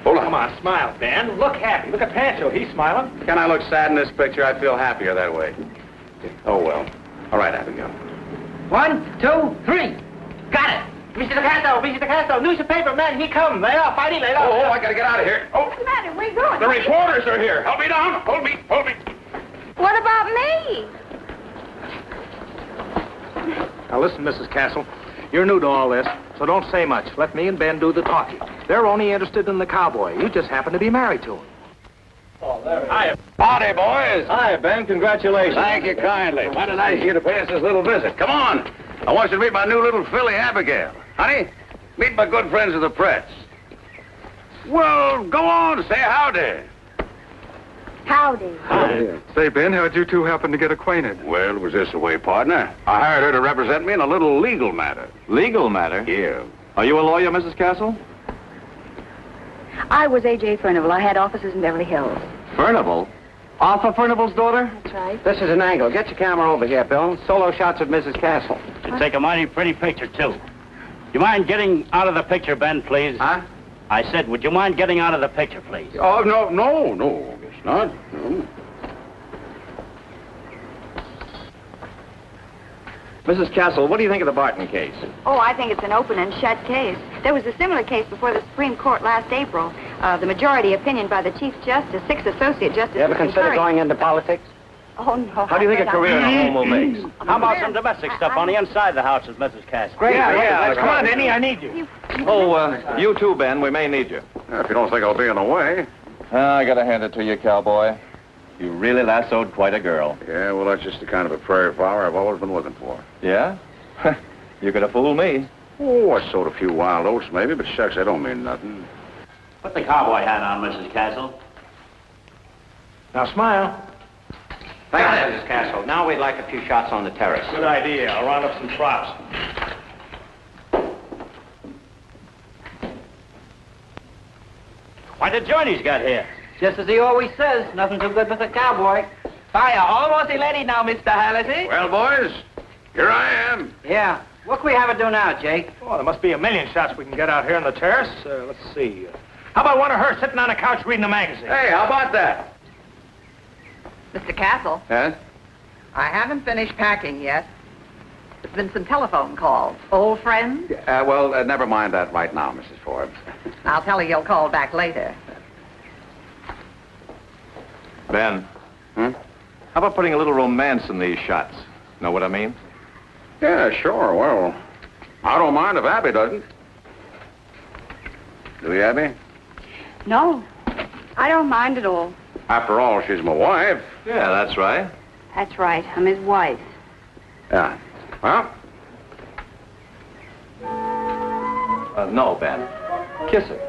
Hold on. Come on, smile, Ben. Look happy. Look at Pancho. He's smiling. Can I look sad in this picture? I feel happier that way. Oh, well. All right, Abigail. 1, 2, 3. Got it. Mr. Castle, newspaper man, he come. They are fighting later. Oh, I gotta get out of here. Oh, What's the matter? Where you going? the reporters are here. Help me down. Hold me. What about me? Now, listen, Mrs. Castle. You're new to all this, so don't say much. Let me and Ben do the talking. They're only interested in the cowboy. You just happen to be married to him. Oh, there he is. Hi. Howdy, boys. Hi, Ben. Congratulations. Thank you kindly. Mighty nice of you to pay us this little visit. Come on. I want you to meet my new little filly, Abigail. Honey, meet my good friends of the press. Well, go on, say howdy. Howdy. Say, Ben, how'd you two happen to get acquainted? Well, it was this way, partner. I hired her to represent me in a little legal matter. Legal matter? Yeah. Are you a lawyer, Mrs. Castle? I was A.J. Furnival. I had offices in Beverly Hills. Furnival? Arthur Furnival's daughter? That's right. This is an angle. Get your camera over here, Bill. Solo shots of Mrs. Castle. You take a mighty pretty picture, too. You mind getting out of the picture, Ben, please? Huh? I said, would you mind getting out of the picture, please? Oh, no, I guess not. No. Mrs. Castle, what do you think of the Barton case? Oh, I think it's an open and shut case. There was a similar case before the Supreme Court last April. The majority opinion by the Chief Justice, 6 associate justices. You ever consider going into politics? Oh, no. How do you think a career in a home will make? How about some domestic stuff on the inside the house with Mrs. Castle? Great. Yeah. Come on, Denny, I need you. You too, Ben. We may need you. If you don't think I'll be in the way. I gotta hand it to you, cowboy. You really lassoed quite a girl. Yeah, well, that's just the kind of a prairie flower I've always been looking for. Yeah? You could have fooled me. Oh, I sowed a few wild oats, maybe, but shucks, they don't mean nothing. Put the cowboy hat on, Mrs. Castle. Now, smile. Thank you, Mrs. Castle. Now we'd like a few shots on the terrace. Good idea. I'll round up some props. Why did Johnny's got here? Just as he always says, nothing too good for the cowboy. Fire, almost ready now, Mr. Halliday. Well, boys, here I am. Yeah. What can we have it do now, Jake? Oh, there must be a million shots we can get out here on the terrace. Let's see. How about one of her sitting on a couch reading a magazine? Hey, how about that? Mr. Castle, Huh? I haven't finished packing yet. There's been some telephone calls. Old friends? Well, never mind that right now, Mrs. Forbes. I'll tell her you'll call back later. Ben. Hmm? How about putting a little romance in these shots? Know what I mean? Yeah, sure. Well, I don't mind if Abby doesn't. Do you, Abby? No, I don't mind at all. After all, she's my wife. Yeah, that's right. That's right. I'm his wife. Yeah. Well? No, Ben. Kiss her.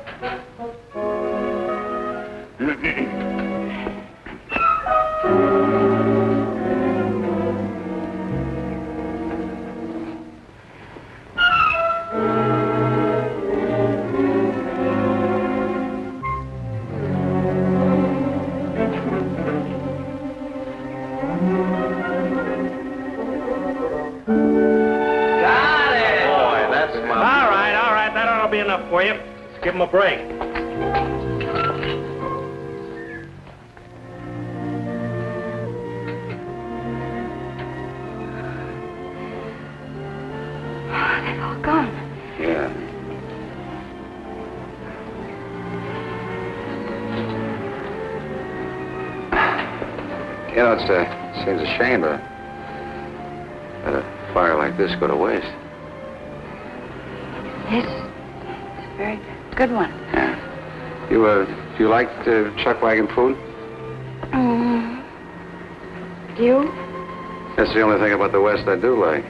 Got it! Boy, that's my... All right. That ought to be enough for you. Let's give him a break. They've all gone. Yeah. You know, it seems a shame to let a fire like this go to waste. Yes. It's a very good one. Yeah. Do you like chuck wagon food? Do you? That's the only thing about the West I do like.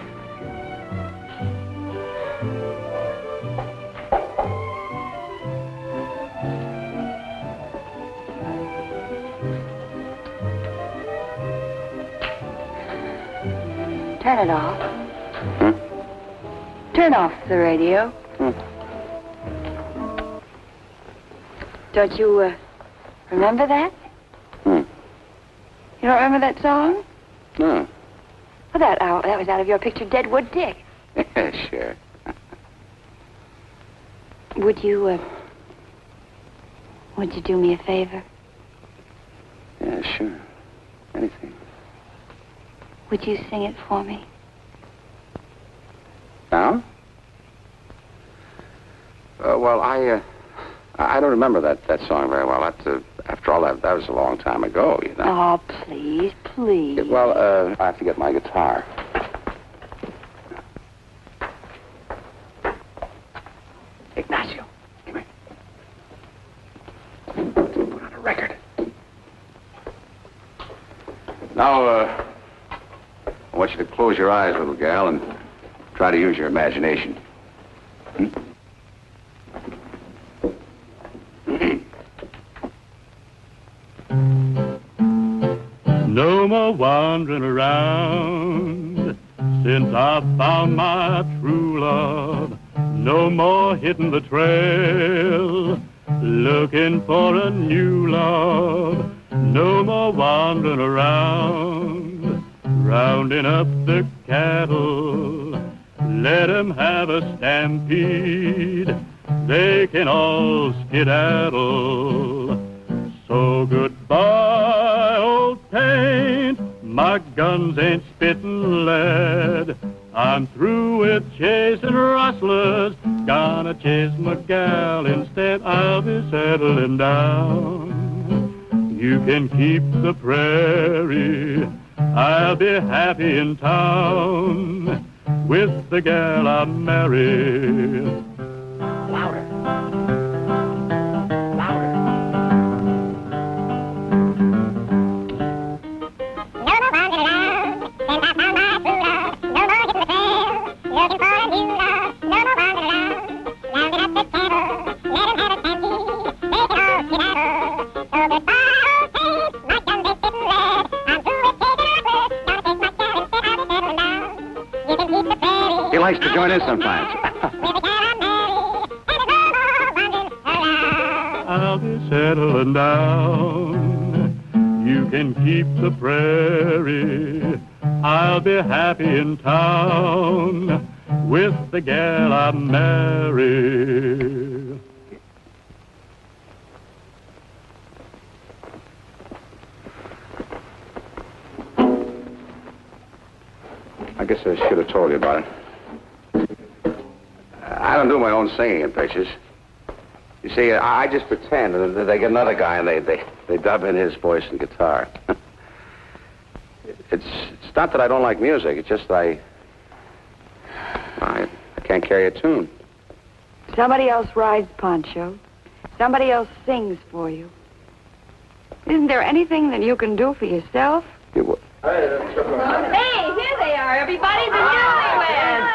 Turn it off. Huh? Turn off the radio. Don't you, remember that? You don't remember that song? No. Well, that was out of your picture, Deadwood Dick. Yeah, sure. Would you do me a favor? Yeah, sure. Anything. Would you sing it for me? Now? Well, I don't remember that song very well. After all, that was a long time ago, you know. Oh, please. Yeah, well, I have to get my guitar. Ignacio, come here. Put on a record. Now, I want you to close your eyes, little gal, and try to use your imagination. No more wandering around since I found my true love. No more hitting the trail looking for a new love. No more wandering around rounding up the cattle. Let 'em have a stampede, they can all skedaddle. So goodbye, old paint, my guns ain't spitting lead. I'm through with chasing rustlers, gonna chase my gal instead. I'll be settling down. You can keep the prairie, I'll be happy in town with the gal I marry. Louder. He likes to join in sometimes. I'll be settling down. You can keep the prairie, I'll be happy in town with the gal I marry. I guess I should have told you about it. I don't do my own singing in pictures. You see, I just pretend, and then they get another guy, and they dub in his voice and guitar. It's not that I don't like music. It's just I can't carry a tune. Somebody else rides Poncho. Somebody else sings for you. Isn't there anything that you can do for yourself? Hey, here they are, everybody, the newlyweds.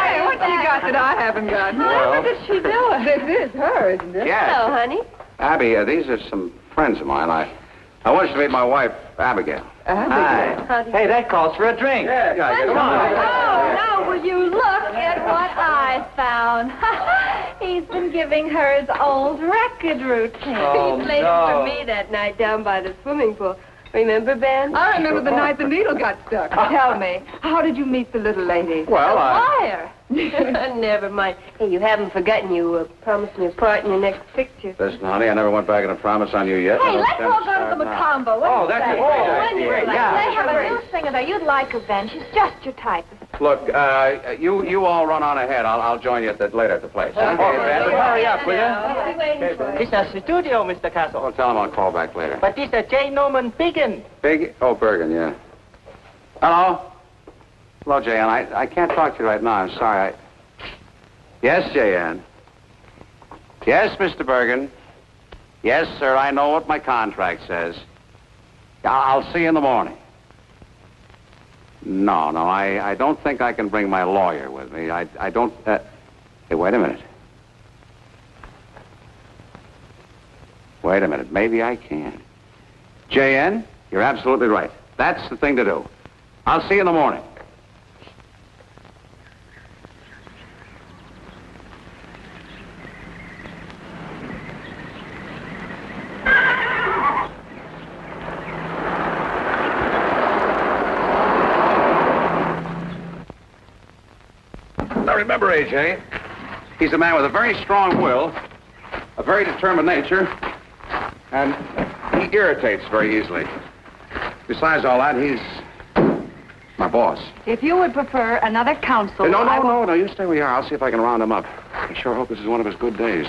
Hey, what you got that I haven't got? Well, What is she doing? This is her, isn't it? Yes. Hello, honey. Abby, these are some friends of mine. I want you to meet my wife, Abigail. Hi. Hey, that calls for a drink. Yeah, come on. Oh, now will you look at what I found? He's been giving her his old record routine. Oh, He played no. for me that night down by the swimming pool. Remember, Ben? I remember the night the needle got stuck. Tell me, how did you meet the little lady? Well, Liar. Never mind. Hey, you haven't forgotten you promised me a part in your next picture. Listen, honey, I never went back on a promise on you yet. Hey, I don't let's stand all to go to start the now. Macombo. What do you that's a say? great idea. Yeah. They have a new singer there. You'd like her, Ben. She's just your type. Look, you all run on ahead. I'll join you later at the place. Okay, Ben? But hurry up, will you? Okay, This is the studio, Mr. Castle. I'll tell him I'll call back later. But this is J. Norman Biggin. Big? Oh, Bergen, yeah. Hello? Hello, Jan. I can't talk to you right now. I'm sorry. Yes, Jan. Yes, Mr. Bergen. Yes, sir. I know what my contract says. I'll see you in the morning. No, I don't think I can bring my lawyer with me. I don't... Hey, wait a minute. Wait a minute. Maybe I can. J.N., you're absolutely right. That's the thing to do. I'll see you in the morning. Now remember, A.J., he's a man with a very strong will, a very determined nature, and he irritates very easily. Besides all that, he's my boss. If you would prefer another counsel... No, you stay where you are. I'll see if I can round him up. I sure hope this is one of his good days.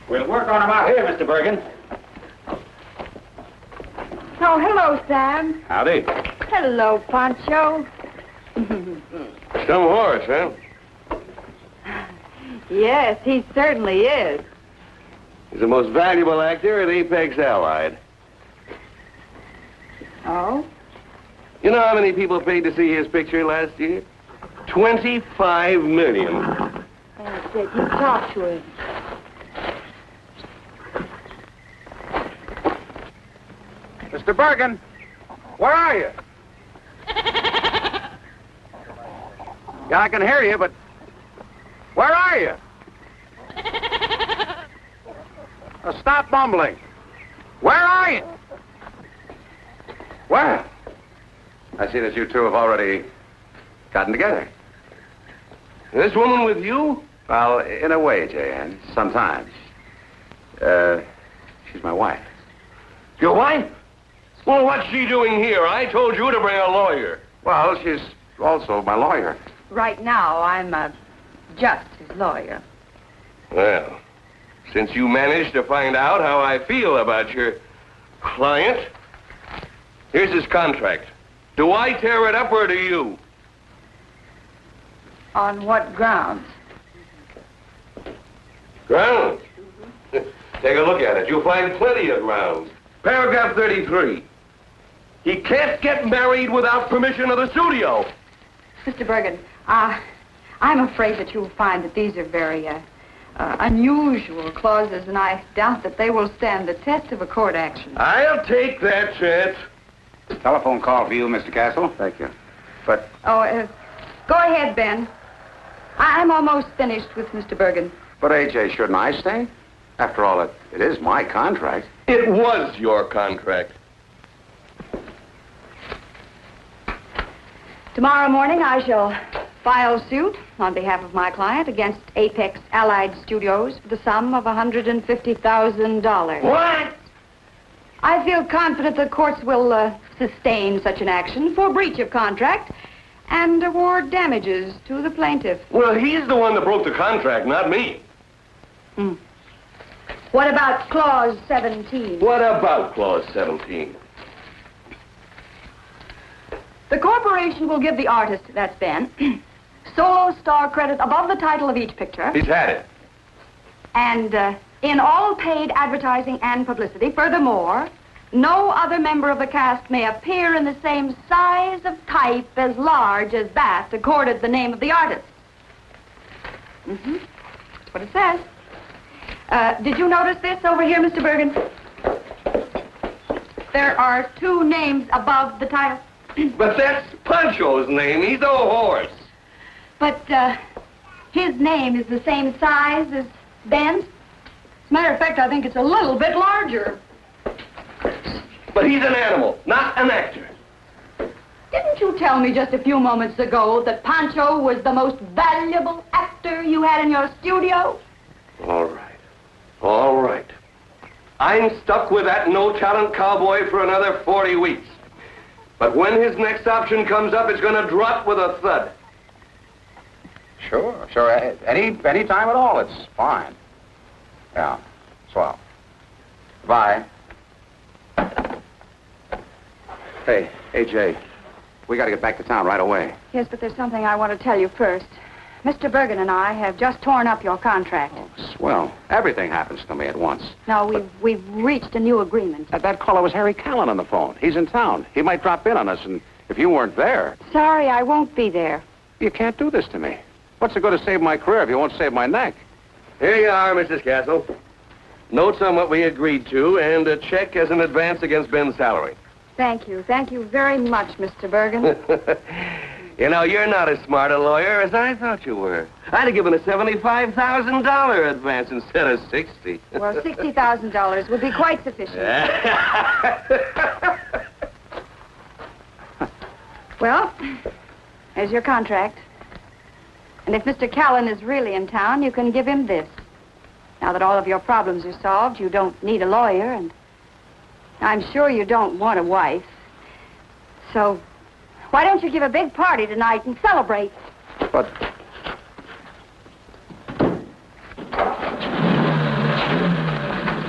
We'll work on him out here, Mr. Bergen. Oh, hello, Sam. Howdy. Hello, Pancho. Some horse, huh? Yes, he certainly is. He's the most valuable actor at Apex Allied. Oh? You know how many people paid to see his picture last year? 25 million. That's it. You talk to him. Mr. Bergen, where are you? Yeah, I can hear you, but where are you? Stop mumbling. Where are you? Well, I see that you two have already gotten together. This woman with you? Well, in a way, Jan, sometimes. She's my wife. Your wife? Well, what's she doing here? I told you to bring a lawyer. Well, she's also my lawyer. Right now, I'm just his lawyer. Well, since you managed to find out how I feel about your client, here's his contract. Do I tear it up or do you? On what grounds? Grounds? Take a look at it. You'll find plenty of grounds. Paragraph 33. He can't get married without permission of the studio. Mr. Bergen, I'm afraid that you'll find that these are very unusual clauses, and I doubt that they will stand the test of a court action. I'll take that chance. Telephone call for you, Mr. Castle. Thank you. But... Oh, go ahead, Ben. I'm almost finished with Mr. Bergen. But, A.J., shouldn't I stay? After all, it is my contract. It was your contract. Tomorrow morning, I shall file suit on behalf of my client against Apex Allied Studios for the sum of $150,000. What? I feel confident the courts will sustain such an action for breach of contract and award damages to the plaintiff. Well, he's the one that broke the contract, not me. What about Clause 17? What about Clause 17? The corporation will give the artist, that's Ben, solo star credit above the title of each picture. He's had it. And in all paid advertising and publicity. Furthermore, no other member of the cast may appear in the same size of type as large as that accorded the name of the artist. That's what it says. Did you notice this over here, Mr. Bergen? There are two names above the title. But that's Pancho's name. He's a horse. But, his name is the same size as Ben's. As a matter of fact, I think it's a little bit larger. But he's an animal, not an actor. Didn't you tell me just a few moments ago that Pancho was the most valuable actor you had in your studio? All right. All right. I'm stuck with that no-talent cowboy for another 40 weeks. But when his next option comes up, it's going to drop with a thud. Sure. Any time at all, it's fine. Yeah, swell. Bye. Hey, AJ, we got to get back to town right away. Yes, but there's something I want to tell you first. Mr. Bergen and I have just torn up your contract. Oh, swell. Everything happens to me at once. No, we've reached a new agreement. That caller was Harry Callan on the phone. He's in town. He might drop in on us, and if you weren't there... Sorry, I won't be there. You can't do this to me. What's it going to save my career if you won't save my neck? Here you are, Mrs. Castle. Notes on what we agreed to, and a check as an advance against Ben's salary. Thank you. Thank you very much, Mr. Bergen. You know, you're not as smart a lawyer as I thought you were. I'd have given a $75,000 advance instead of $60,000. Well, $60,000 would be quite sufficient. Well, there's your contract. And if Mr. Callan is really in town, you can give him this. Now that all of your problems are solved, you don't need a lawyer, and I'm sure you don't want a wife. So, why don't you give a big party tonight and celebrate? But...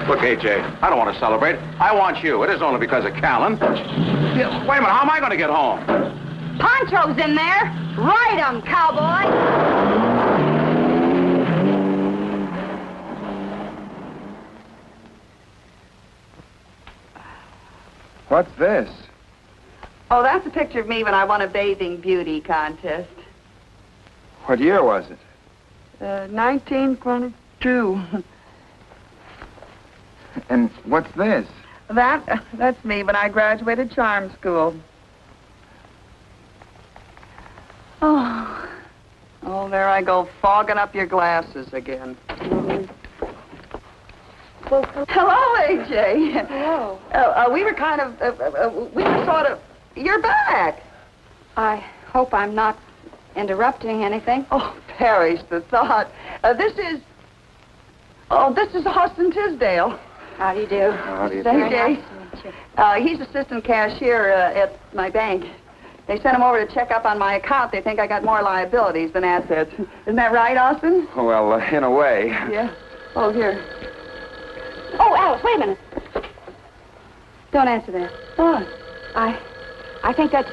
Look, AJ, I don't want to celebrate. I want you. It is only because of Callan. Yeah, wait a minute, how am I going to get home? Pancho's in there. Ride him, cowboy. What's this? Oh, that's a picture of me when I won a bathing beauty contest. What year was it? 1922. And what's this? That's me when I graduated charm school. Oh, there I go, fogging up your glasses again. Well, hello, AJ. Hello. We were kind of, we were sort of, you're back. I hope I'm not interrupting anything. Oh, perish the thought. This is Austin Tisdale. How do you do? How do you do? AJ. He's assistant cashier at my bank. They sent him over to check up on my account. They think I got more liabilities than assets. Isn't that right, Austin? Well, in a way. Yeah. Oh, here. Oh, Alice, wait a minute. Don't answer that. What? I think that's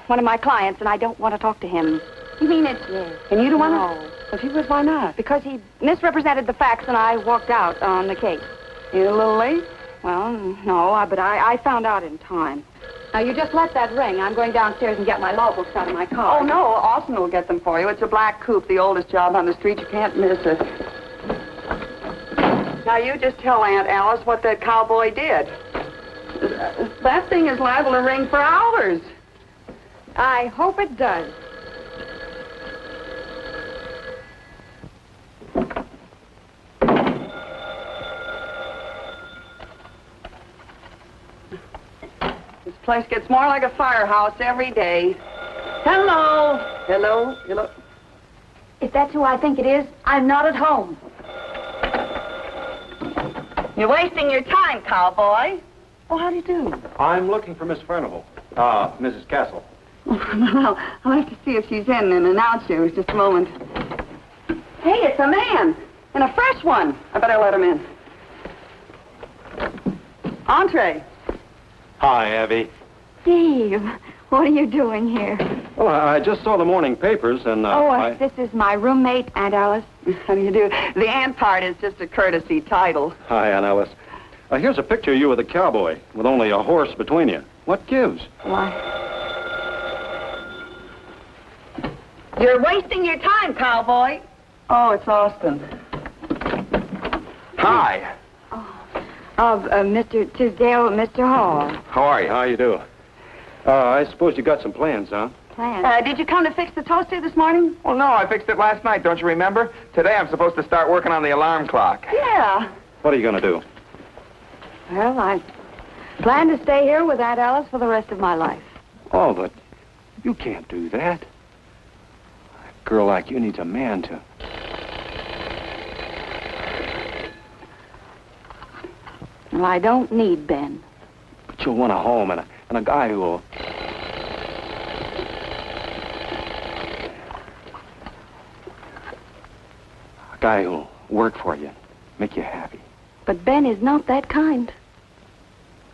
one of my clients, and I don't want to talk to him. You mean it's... Yes. And you don't want No. to... But he was, why not? Because he misrepresented the facts, and I walked out on the case. You a little late? Well, no, but I found out in time. Now, you just let that ring. I'm going downstairs and get my law books out of my car. Oh, no, Austin will get them for you. It's a black coupe, the oldest job on the street. You can't miss it. Now, you just tell Aunt Alice what that cowboy did. That thing is liable to ring for hours. I hope it does. This place gets more like a firehouse every day. Hello. Hello. Hello. If that's who I think it is, I'm not at home. You're wasting your time, cowboy. Oh, how do you do? I'm looking for Miss Furnival. Mrs. Castle. Well, I'll have to see if she's in and announce you. Just a moment. Hey, it's a man. And a fresh one. I better let him in. Entree. Hi, Abby. Steve, what are you doing here? Well, I just saw the morning papers, and This is my roommate, Aunt Alice. How do you do? The aunt part is just a courtesy title. Hi, Aunt Alice. Here's a picture of you with a cowboy, with only a horse between you. What gives? Why? You're wasting your time, cowboy. Oh, it's Austin. Hi. Of Mr. Tisdale, Mr. Hall. How are you? How you do? I suppose you got some plans, huh? Plans? Did you come to fix the toaster this morning? Well, no, I fixed it last night, don't you remember? Today I'm supposed to start working on the alarm clock. Yeah. What are you going to do? Well, I plan to stay here with Aunt Alice for the rest of my life. Oh, but you can't do that. A girl like you needs a man to... Well, I don't need Ben. But you'll want a home and a guy who will... A guy who'll work for you, make you happy. But Ben is not that kind.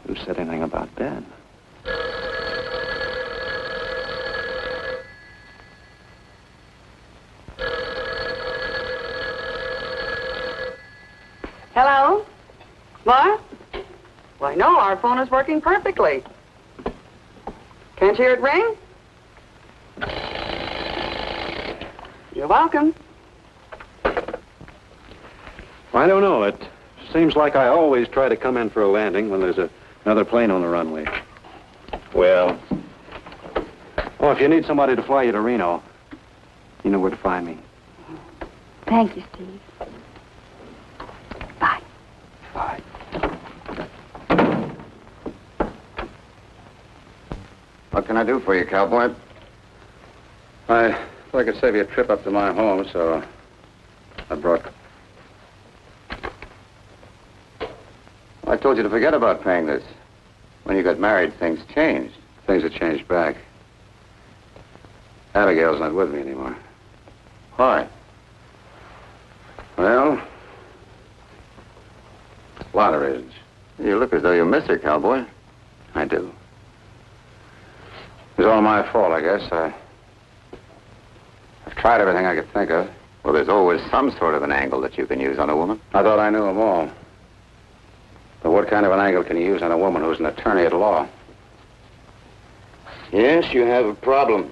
Who said anything about Ben? Hello? What? Why, no, our phone is working perfectly. Can't you hear it ring? You're welcome. I don't know. It seems like I always try to come in for a landing when there's another plane on the runway. Well... Oh, if you need somebody to fly you to Reno, you know where to find me. Thank you, Steve. Bye. Bye. What can I do for you, cowboy? I thought I could save you a trip up to my home, so I brought... I told you to forget about paying this. When you got married, things changed. Things have changed back. Abigail's not with me anymore. Why? Well, a lot of reasons. You look as though you miss her, cowboy. I do. It was all my fault, I guess. I've tried everything I could think of. Well, there's always some sort of an angle that you can use on a woman. I thought I knew them all. But what kind of an angle can you use on a woman who's an attorney at law? Yes, you have a problem.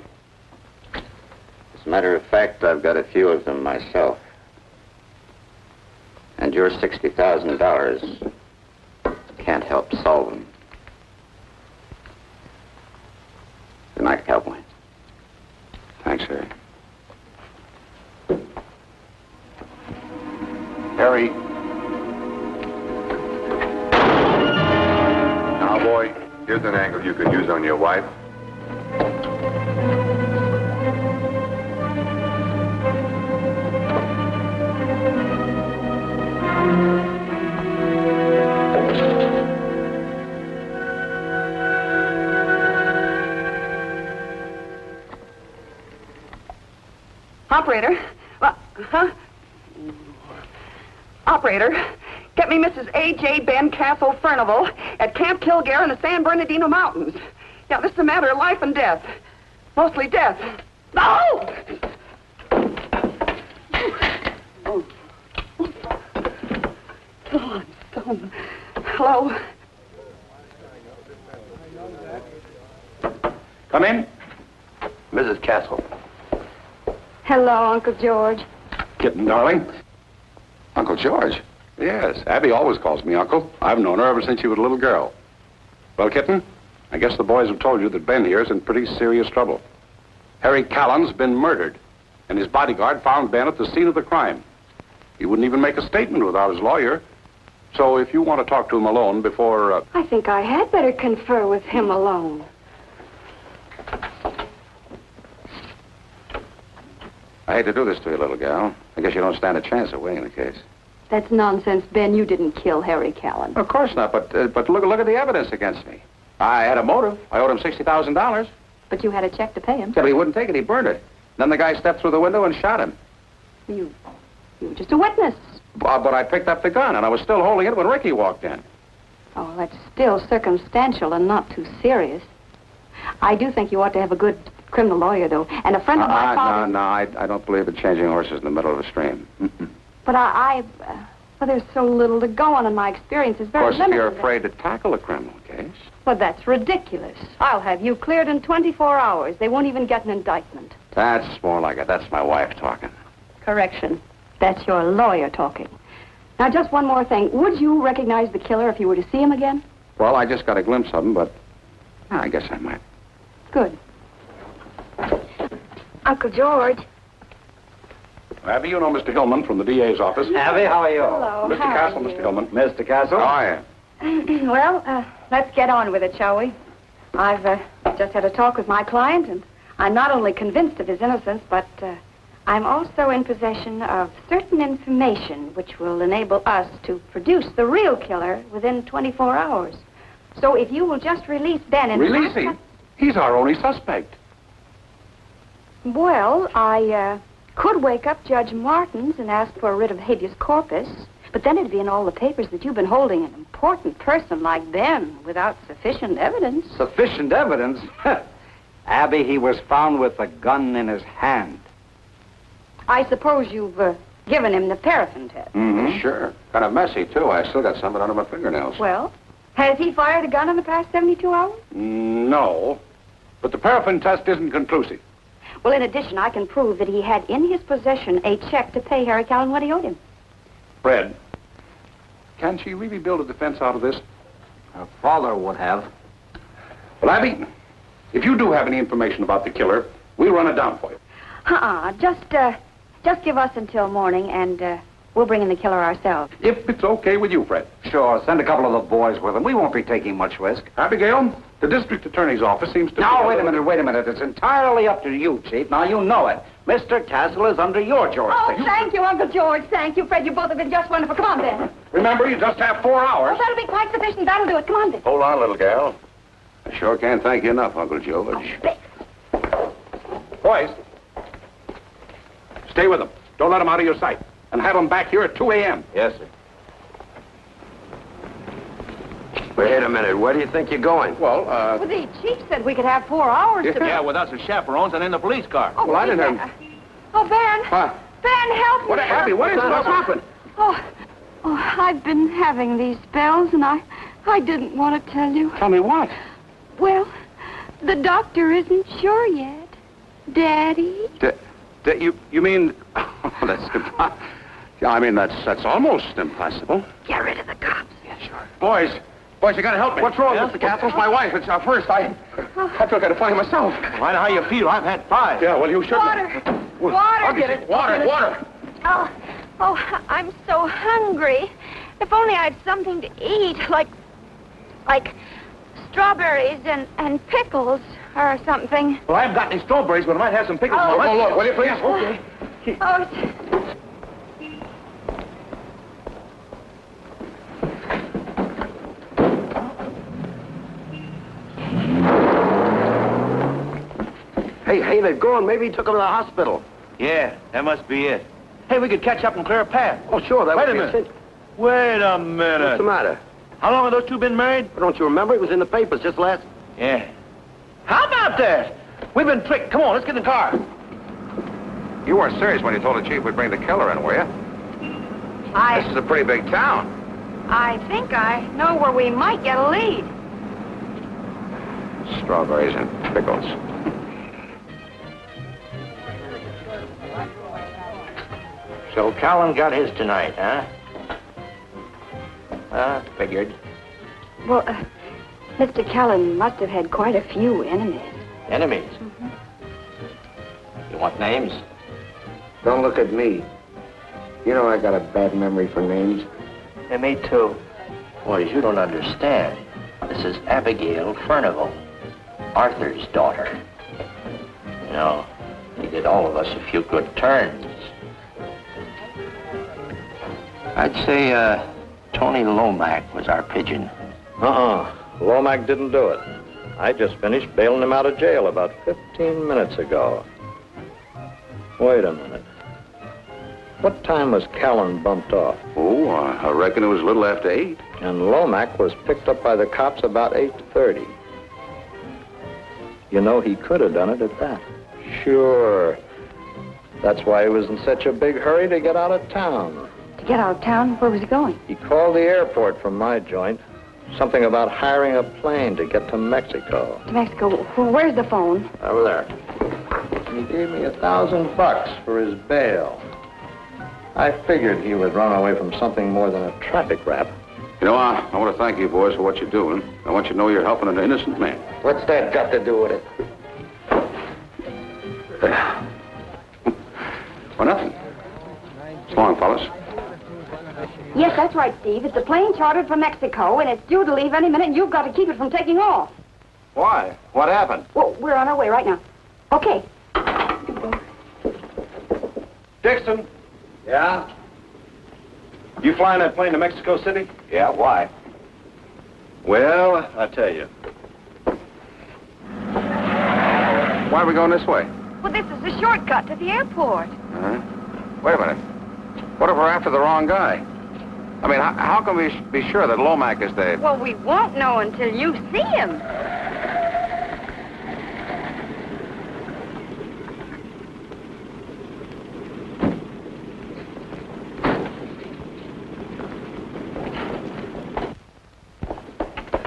As a matter of fact, I've got a few of them myself. And your $60,000 can't help solve them. Good night, cowboy. Thanks, Harry. Harry. Cowboy, here's an angle you could use on your wife. Operator. Operator, get me Mrs. A.J. Ben Castle Furnival at Camp Kilgare in the San Bernardino Mountains. Yeah, this is a matter of life and death. Mostly death. No! Come on, phone. Hello? Come in. Mrs. Castle. Hello, Uncle George. Kitten, darling. Uncle George? Yes, Abby always calls me Uncle. I've known her ever since she was a little girl. Well, Kitten, I guess the boys have told you that Ben here is in pretty serious trouble. Harry Callan's been murdered, and his bodyguard found Ben at the scene of the crime. He wouldn't even make a statement without his lawyer. So if you want to talk to him alone before... I think I had better confer with him alone. I hate to do this to you, little gal. I guess you don't stand a chance of winning the case. That's nonsense, Ben. You didn't kill Harry Callan. Of course not, but look at the evidence against me. I had a motive. I owed him $60,000. But you had a check to pay him. Yeah, but he wouldn't take it. He burned it. Then the guy stepped through the window and shot him. You were just a witness. But I picked up the gun, and I was still holding it when Ricky walked in. Oh, that's still circumstantial and not too serious. I do think you ought to have a good criminal lawyer, though. And a friend of my father... No, I don't believe in changing horses in the middle of a stream. Mm-mm. But well, there's so little to go on, and my experience is very limited. Of course, if you're afraid to tackle a criminal case... Well, that's ridiculous. I'll have you cleared in 24 hours. They won't even get an indictment. That's more like it. That's my wife talking. Correction. That's your lawyer talking. Now, just one more thing. Would you recognize the killer if you were to see him again? Well, I just got a glimpse of him, but I guess I might. Good. Uncle George. Abby, you know Mr. Hillman from the DA's office. Abby, how are you? Hello. Mr. how are Castle, you? Mr. Hillman. Mr. Castle? How are you? Well, let's get on with it, shall we? I've just had a talk with my client, and I'm not only convinced of his innocence, but I'm also in possession of certain information which will enable us to produce the real killer within 24 hours. So if you will just release Ben and... Release him? He's our only suspect. Well, I could wake up Judge Martins and ask for a writ of habeas corpus, but then it'd be in all the papers that you've been holding an important person like Ben without sufficient evidence. Sufficient evidence? Abby, he was found with a gun in his hand. I suppose you've given him the paraffin test. Mm-hmm. Sure. Kind of messy, too. I still got some of it under my fingernails. Well, has he fired a gun in the past 72 hours? No. But the paraffin test isn't conclusive. Well, in addition, I can prove that he had in his possession a check to pay Harry Callan what he owed him. Fred, can she really build a defense out of this? Her father would have. Well, Abby, if you do have any information about the killer, we'll run it down for you. Just give us until morning, and we'll bring in the killer ourselves. If it's okay with you, Fred. Sure, send a couple of the boys with him. We won't be taking much risk. Abigail, the district attorney's office seems to... Now, wait a minute. It's entirely up to you, Chief. Now, you know it. Mr. Castle is under your jurisdiction. Oh, thank you, Uncle George. Thank you, Fred. You both have been just wonderful. Come on, Ben. Remember, you just have 4 hours. Oh, that'll be quite sufficient. That'll do it. Come on, Ben. Hold on, little gal. I sure can't thank you enough, Uncle George. Boys, stay with them. Don't let them out of your sight. And have them back here at 2 a.m. Yes, sir. Wait a minute. Where do you think you're going? Well, Well, the chief said we could have 4 hours to... Yeah, with us as chaperones and in the police car. Oh, well, I didn't have... Oh, Ben. What? Ben, help me. What, Abby, what is it? What's happened? Oh, I've been having these spells, and I didn't want to tell you. Tell me what? Well, the doctor isn't sure yet. Daddy? You mean... Oh, that's impossible. I mean, that's almost impossible. Get rid of the cops. Yeah, sure. Boys, you gotta help me. What's wrong, Mr. Castle? It's my wife. It's first. I feel I gotta find myself. I know how you feel. I've had 5. Yeah, well, you should. Water. I'll get it. Water. Oh, I'm so hungry. If only I had something to eat, like strawberries and pickles or something. Well, I haven't got any strawberries, but I might have some pickles. Oh, look, will you please? Okay. Oh, Hey, they're gone. Maybe he took them to the hospital. Yeah, that must be it. Hey, we could catch up and clear a path. Oh, sure. That Wait would a be minute. Wait a minute. What's the matter? How long have those two been married? Don't you remember? It was in the papers just last... Yeah. How about that? We've been tricked. Come on, let's get in the car. You weren't serious when you told the chief we'd bring the killer in, were you? This is a pretty big town. I think I know where we might get a lead. Strawberries and pickles. So Callan got his tonight, huh? Figured. Well, Mr. Callan must have had quite a few enemies. Enemies? You want names? Don't look at me. You know I got a bad memory for names. Yeah, me too. Boys, you don't understand. This is Abigail Furnival, Arthur's daughter. You know, he did all of us a few good turns. I'd say, Tony Lomack was our pigeon. Lomack didn't do it. I just finished bailing him out of jail about 15 minutes ago. Wait a minute. What time was Callan bumped off? Oh, I reckon it was a little after 8. And Lomack was picked up by the cops about 8:30. You know, he could have done it at that. Sure. That's why he was in such a big hurry to get out of town. To get out of town? Where was he going? He called the airport from my joint. Something about hiring a plane to get to Mexico. To Mexico. Where's the phone? Over there. He gave me $1,000 for his bail. I figured he would run away from something more than a traffic rap. You know, I want to thank you boys for what you're doing. I want you to know you're helping an innocent man. What's that got to do with it? Well, nothing. So long, fellas. Yes, that's right, Steve. It's a plane chartered from Mexico, and it's due to leave any minute, and you've got to keep it from taking off. Why? What happened? Well, we're on our way right now. Okay. Dixon. Yeah? You flying that plane to Mexico City? Yeah, why? Well, I tell you. Why are we going this way? Well, this is a shortcut to the airport. Wait a minute. What if we're after the wrong guy? I mean, how can we be sure that Lomac is the... Well, we won't know until you see him.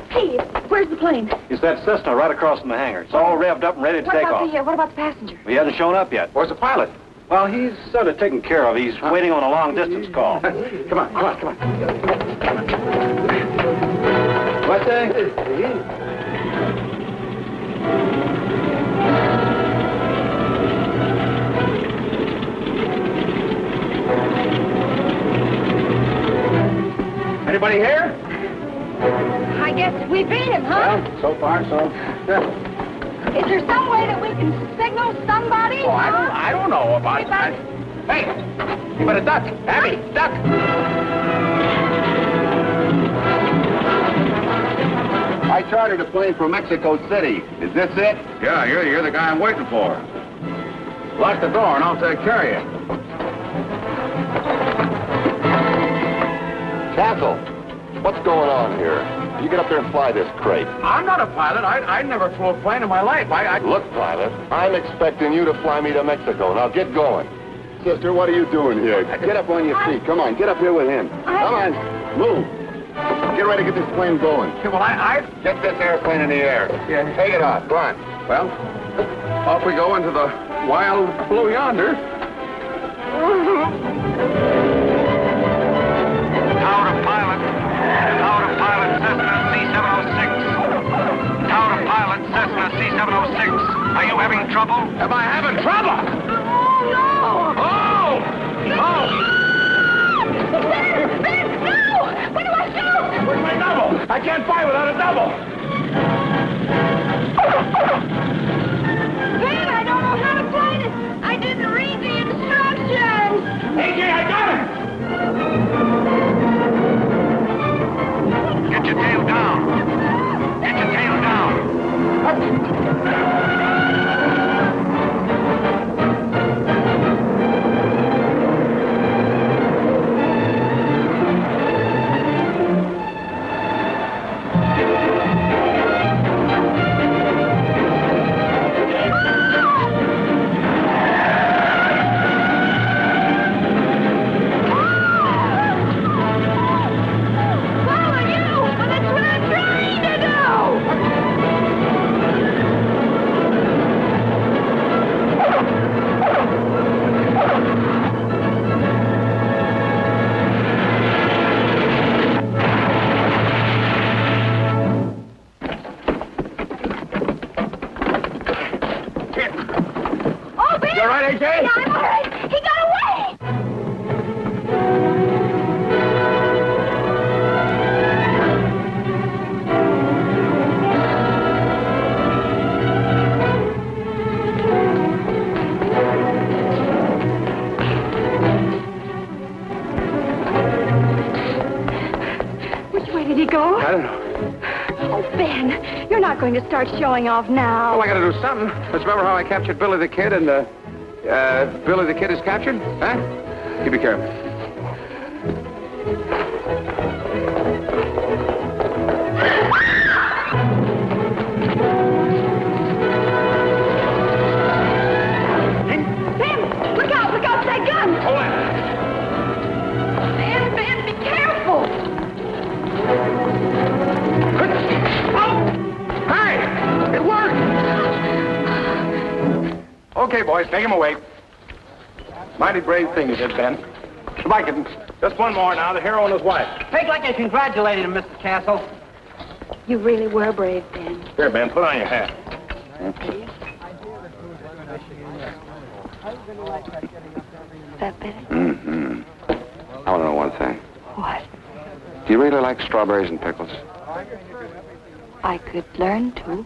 Hey, where's the plane? It's that Cessna right across from the hangar. It's all revved up and ready to take off. What about the passenger? He hasn't shown up yet. Where's the pilot? Well, he's sort of taken care of. He's waiting on a long-distance call. Come on. What's that? Anybody here? I guess we beat him, huh? Well, so far, so good. Is there some way that we can signal somebody? Oh, I don't know about that. Hey, you better duck. Abby, duck. I chartered a plane from Mexico City. Is this it? Yeah, you're the guy I'm waiting for. Lock the door and I'll take care of you. Castle, what's going on here? You get up there and fly this crate. I'm not a pilot. I never flew a plane in my life. Look, pilot, I'm expecting you to fly me to Mexico. Now get going. Sister, what are you doing here? Get up on your feet. Come on, get up here with him. Come on, move. Get ready to get this plane going. Yeah, well, I... Get this airplane in the air. Yeah. Take it off. Go on. Well, off we go into the wild blue yonder. Tower of pilot. Tower of pilot, Cessna C-706. Tower of pilot, Cessna C-706. Are you having trouble? Am I having trouble? Oh, no! Oh! Oh! Ben, no! Where do I go? Where's my double? I can't fly without a double. Ben, I don't know how to fly this. I didn't read the instructions. AJ, I got him! Get your tail down. Get your tail down. Going to start showing off now. Well, I gotta do something. Let's remember how I captured Billy the Kid and, Billy the Kid is captured? Huh? You be careful. Ben, look out for that gun. Hold it. Ben, be careful. It worked! Okay, boys, take him away. Mighty brave thing you did, Ben. Goodbye, kitten. Just one more now, the hero and his wife. Take like I congratulated him, Mr. Castle. You really were brave, Ben. Here, Ben, put on your hat. Is that better? Mm-hmm. I want to know one thing. What? Do you really like strawberries and pickles? I could learn to.